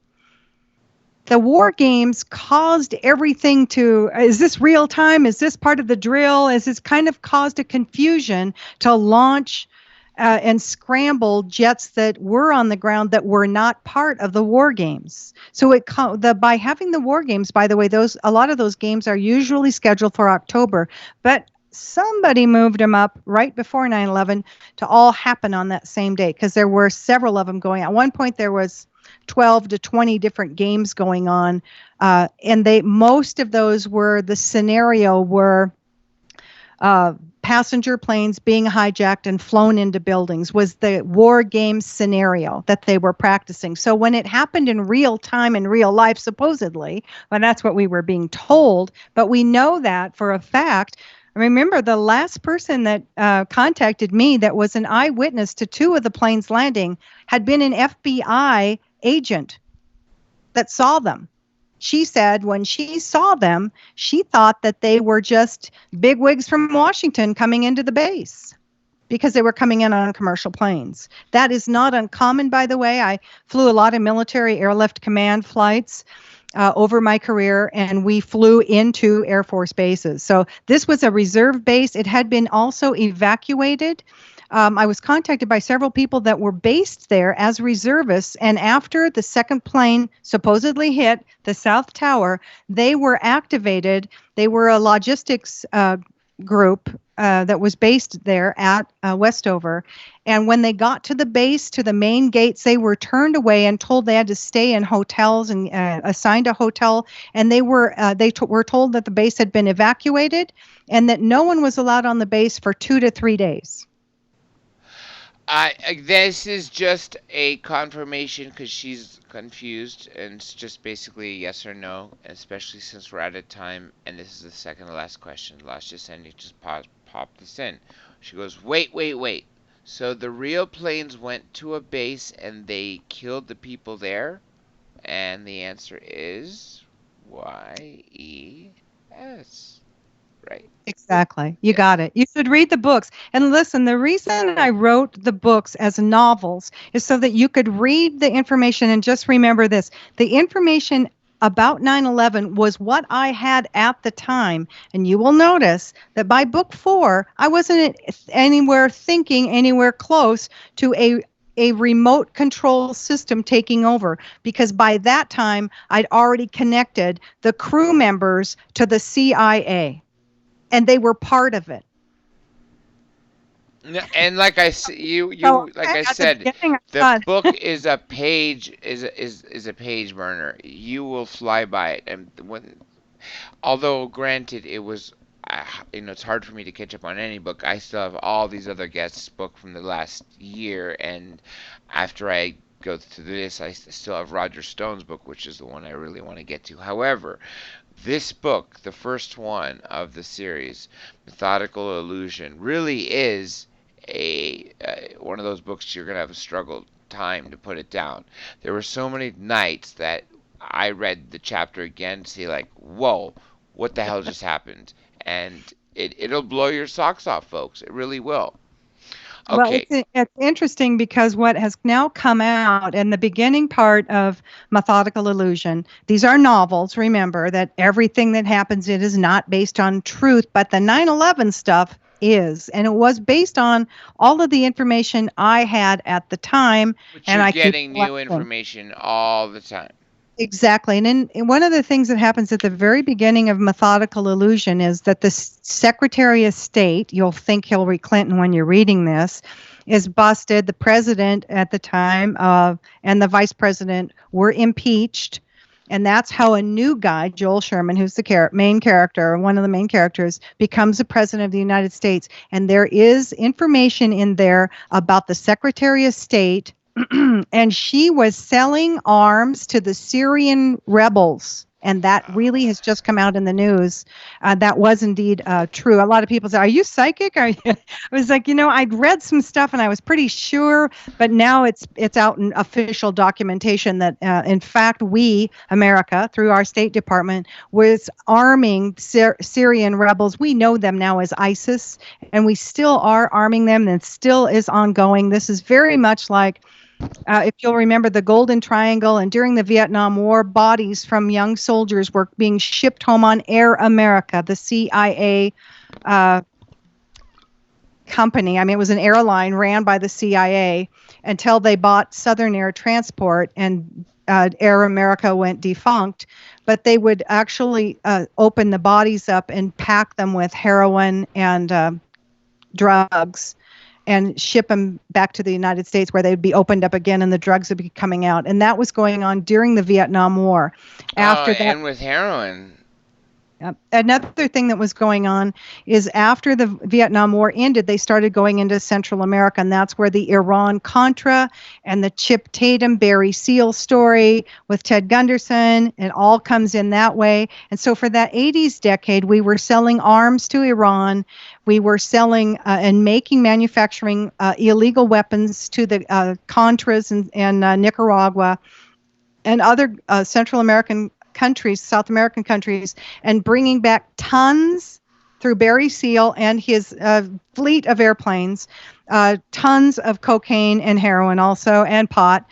The war games caused everything to, is this real time? Is this part of the drill? Is this kind of caused a confusion to launch and scramble jets that were on the ground that were not part of the war games. So by having the war games, by the way, a lot of those games are usually scheduled for October, but somebody moved them up right before 9/11 to all happen on that same day because there were several of them going. At one point, there was 12 to 20 different games going on, and most of those were the scenario were passenger planes being hijacked and flown into buildings was the war game scenario that they were practicing. So when it happened in real time, in real life, supposedly, and that's what we were being told, but we know that for a fact. Remember, the last person that contacted me that was an eyewitness to two of the planes landing had been an FBI agent that saw them. She said when she saw them, she thought that they were just bigwigs from Washington coming into the base because they were coming in on commercial planes. That is not uncommon, by the way. I flew a lot of military airlift command flights over my career, and we flew into Air Force bases. So this was a reserve base. It had been also evacuated. I was contacted by several people that were based there as reservists, and after the second plane supposedly hit the South Tower, they were activated. They were a logistics group that was based there at Westover, and when they got to the base, to the main gates, they were turned away and told they had to stay in hotels and assigned a hotel, and they were told that the base had been evacuated and that no one was allowed on the base for 2 to 3 days. This is just a confirmation because she's confused, and it's just basically a yes or no, especially since we're out of time, and this is the second to last question. Last just ending, just pop this in. She goes, wait. So the real planes went to a base and they killed the people there? And the answer is YES. Right? Exactly. You got it. You should read the books. And listen, the reason I wrote the books as novels is so that you could read the information and just remember this. The information about 9/11 was what I had at the time. And you will notice that by book 4, I wasn't thinking anywhere close to a remote control system taking over, because by that time I'd already connected the crew members to the CIA. And they were part of it. And like I said, the book is a page is a page burner. You will fly by it, and although granted, it was it's hard for me to catch up on any book. I still have all these other guests' book from the last year, and after I go through this, I still have Roger Stone's book, which is the one I really want to get to. However, this book, the first one of the series, Methodical Illusion, really is one of those books you're going to have a struggle time to put it down. There were so many nights that I read the chapter again to see, like, whoa, what the hell just happened? And it'll blow your socks off, folks. It really will. Okay. Well, it's interesting because what has now come out in the beginning part of Methodical Illusion, these are novels. Remember that everything that happens, it is not based on truth, but the 9/11 stuff is. And it was based on all of the information I had at the time. But you're getting new information all the time. Exactly. And one of the things that happens at the very beginning of Methodical Illusion is that the Secretary of State, you'll think Hillary Clinton when you're reading this, is busted. The president at the time and the vice president were impeached. And that's how a new guy, Joel Sherman, who's the main character, one of the main characters, becomes the president of the United States. And there is information in there about the Secretary of State, and she was selling arms to the Syrian rebels And that really has just come out in the news. That was indeed true. A lot of people say, "Are you psychic?" Are you? I was like, I'd read some stuff and I was pretty sure, but now it's out in official documentation that, in fact, we, America, through our State Department, was arming Syrian rebels. We know them now as ISIS, and we still are arming them, and it still is ongoing. This is very much like, if you'll remember, the Golden Triangle, and during the Vietnam War, bodies from young soldiers were being shipped home on Air America, the CIA company. I mean, it was an airline ran by the CIA until they bought Southern Air Transport, and Air America went defunct. But they would actually open the bodies up and pack them with heroin and drugs and ship them back to the United States, where they would be opened up again and the drugs would be coming out. And that was going on during the Vietnam War. After that, and with heroin. Another thing that was going on is after the Vietnam War ended, they started going into Central America, and that's where the Iran-Contra and the Chip Tatum, Barry Seal story with Ted Gunderson, it all comes in that way. And so for that 80s decade, we were selling arms to Iran. We were selling and manufacturing illegal weapons to the Contras and Nicaragua and other Central American countries, South American countries, and bringing back tons through Barry Seal and his fleet of airplanes, tons of cocaine and heroin also, and pot,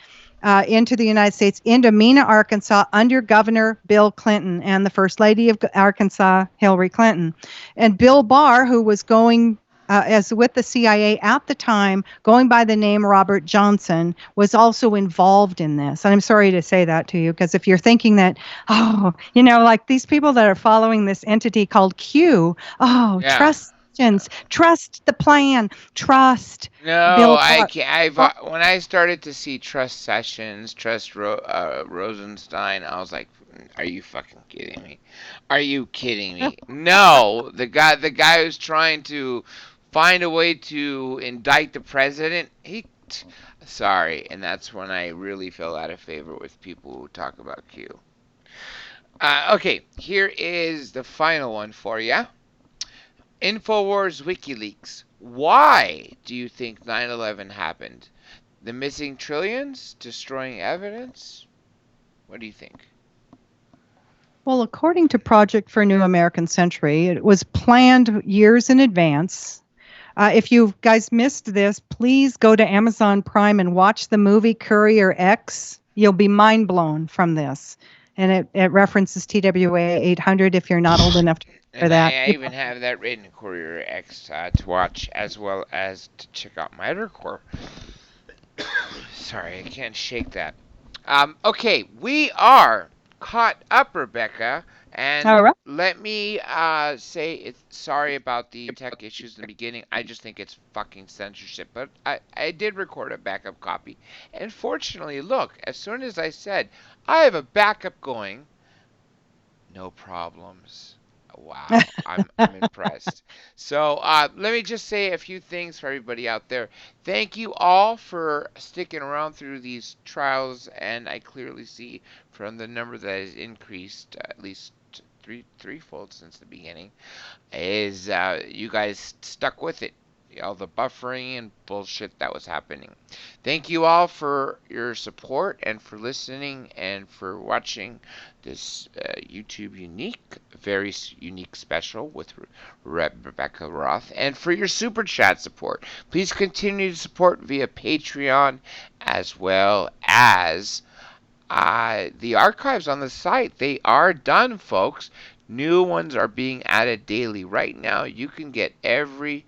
into the United States, into Mena, Arkansas, under Governor Bill Clinton and the First Lady of Arkansas, Hillary Clinton. And Bill Barr, who was going as with the CIA at the time, going by the name Robert Johnson, was also involved in this. And I'm sorry to say that to you, because if you're thinking that, like these people that are following this entity called Q, trust the plan, trust. No, I can't. When I started to see Trust Sessions, Trust Rosenstein, I was like, "Are you fucking kidding me? Are you kidding me?" No, the guy who's trying to find a way to indict the president. Sorry, and that's when I really fell out of favor with people who talk about Q. Okay, here is the final one for you. InfoWars WikiLeaks. Why do you think 9/11 happened? The missing trillions? Destroying evidence? What do you think? Well, according to Project for a New American Century, it was planned years in advance. If you guys missed this, please go to Amazon Prime and watch the movie Courier X. You'll be mind blown from this. And it references TWA 800 if you're not old enough for that. I even have that written in Courier X to watch, as well as to check out my other core. Sorry, I can't shake that. Okay, we are caught up, Rebekah. And let me say sorry about the tech issues in the beginning. I just think it's fucking censorship. But I did record a backup copy. And fortunately, look, as soon as I said, I have a backup going, no problems. Wow, I'm impressed. So let me just say a few things for everybody out there. Thank you all for sticking around through these trials. And I clearly see from the number that has increased at least threefold since the beginning, is you guys stuck with it. All the buffering and bullshit that was happening. Thank you all for your support and for listening and for watching this YouTube very unique special with Rebekah Roth, and for your super chat support. Please continue to support via Patreon, as well as the archives on the site. They are done, folks. New ones are being added daily. Right now, you can get every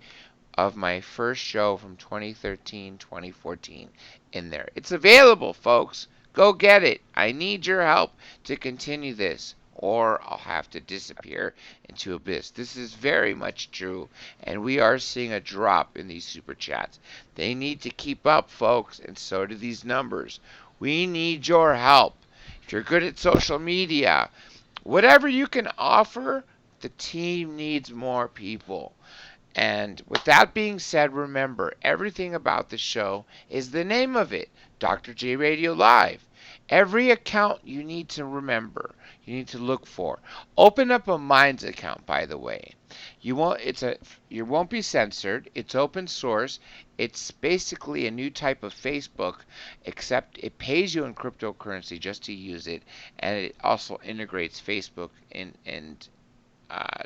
of my first show from 2013, 2014 in there. It's available, folks. Go get it. I need your help to continue this, or I'll have to disappear into abyss. This is very much true, and we are seeing a drop in these super chats. They need to keep up, folks, and so do these numbers. We need your help. If you're good at social media, whatever you can offer, the team needs more people. And with that being said, remember, everything about the show is the name of it, Dr. J Radio Live. Every account you need to remember, you need to look for. Open up a Minds account, by the way. You won't be censored. It's open source. It's basically a new type of Facebook, except it pays you in cryptocurrency just to use it, and it also integrates Facebook and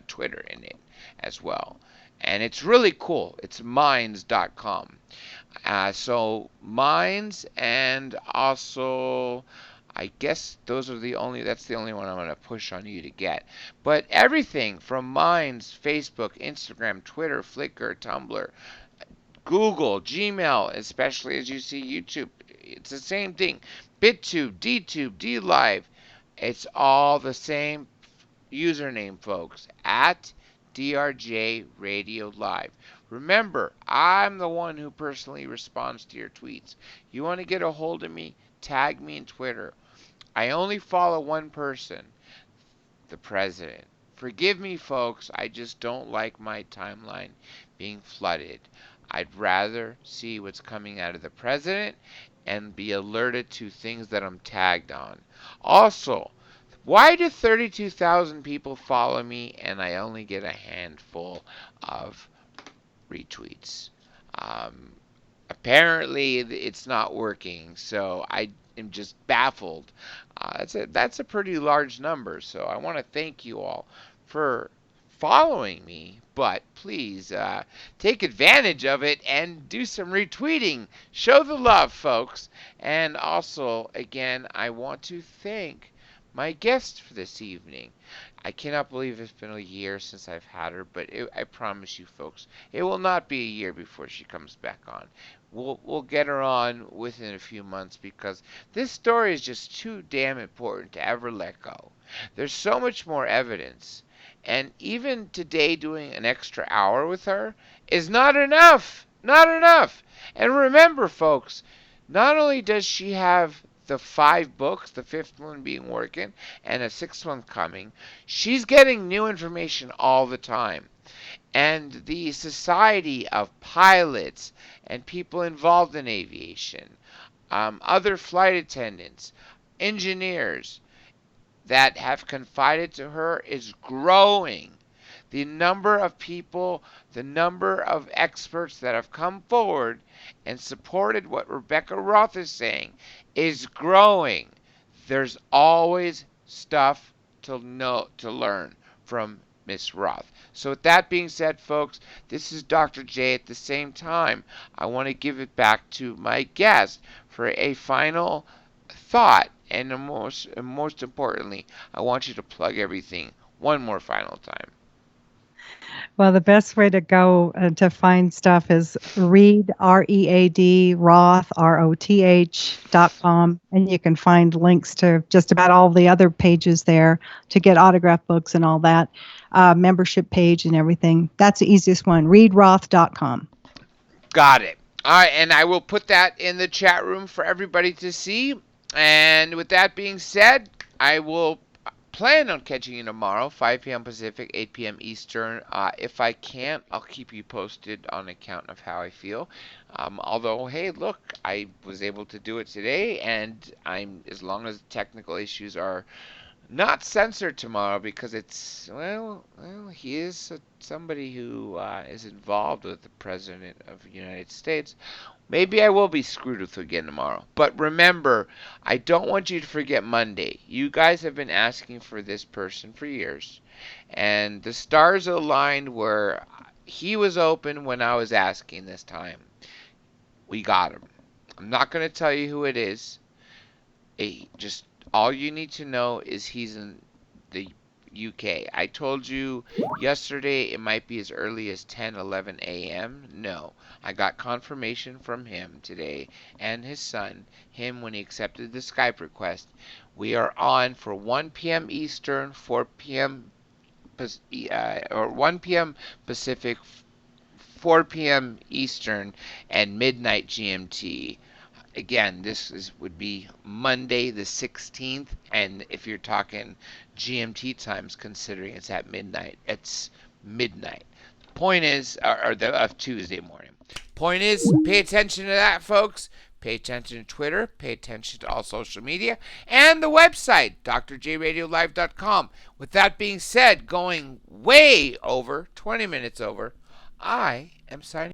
Twitter in it as well. And it's really cool. It's minds.com. So Minds, and also I guess that's the only one I'm going to push on you to get. But everything from Minds, Facebook, Instagram, Twitter, Flickr, Tumblr, Google, Gmail, especially as you see YouTube, it's the same thing. BitTube, DTube, DLive, it's all the same username, folks, at DRJ Radio Live. Remember, I'm the one who personally responds to your tweets. You want to get a hold of me? Tag me in Twitter. I only follow one person, the president. Forgive me, folks, I just don't like my timeline being flooded. I'd rather see what's coming out of the president and be alerted to things that I'm tagged on. Also, why do 32,000 people follow me and I only get a handful of retweets? Um, Apparently, it's not working, so I am just baffled. That's a pretty large number, so I want to thank you all for following me, but please take advantage of it and do some retweeting. Show the love, folks. And also, again, I want to thank my guest for this evening. I cannot believe it's been a year since I've had her, but I promise you, folks, it will not be a year before she comes back on. We'll get her on within a few months because this story is just too damn important to ever let go. There's so much more evidence, and even today doing an extra hour with her is not enough. Not enough. And remember, folks, not only does she have the 5 books, the fifth one being working, and a sixth one coming, she's getting new information all the time. And the Society of Pilots and people involved in aviation, other flight attendants, engineers that have confided to her is growing. The number of people, the number of experts that have come forward and supported what Rebekah Roth is saying is growing. There's always stuff to learn from Miss Roth. So with that being said, folks, this is Dr. J. At the same time, I want to give it back to my guest for a final thought, and most importantly, I want you to plug everything one more final time. Well, the best way to go to find stuff is read, READ, Roth, ROTH.com. And you can find links to just about all the other pages there to get autograph books and all that, membership page and everything. That's the easiest one, readroth.com. Got it. All right, and I will put that in the chat room for everybody to see. And with that being said, I will plan on catching you tomorrow, 5 p.m. Pacific, 8 p.m. Eastern. If I can't, I'll keep you posted on account of how I feel. Although, hey, look, I was able to do it today, and as long as technical issues are not censored tomorrow, because it's he is somebody who is involved with the president of the United States. Maybe I will be screwed with again tomorrow. But remember, I don't want you to forget Monday. You guys have been asking for this person for years, and the stars aligned where he was open when I was asking this time. We got him. I'm not going to tell you who it is. Just all you need to know is he's in the UK. I told you yesterday it might be as early as 10, 11 a.m. No, I got confirmation from him today and his son, him when he accepted the Skype request. We are on for 1 p.m. Eastern, 4 p.m. Or 1 p.m. Pacific, 4 p.m. Eastern, and midnight GMT. Again, would be Monday the 16th, and if you're talking GMT times, considering it's at midnight, it's midnight. Point is, or the of Tuesday morning. Point is, pay attention to that, folks. Pay attention to Twitter. Pay attention to all social media. And the website, drjradiolive.com. With that being said, going way over, 20 minutes over, I am signing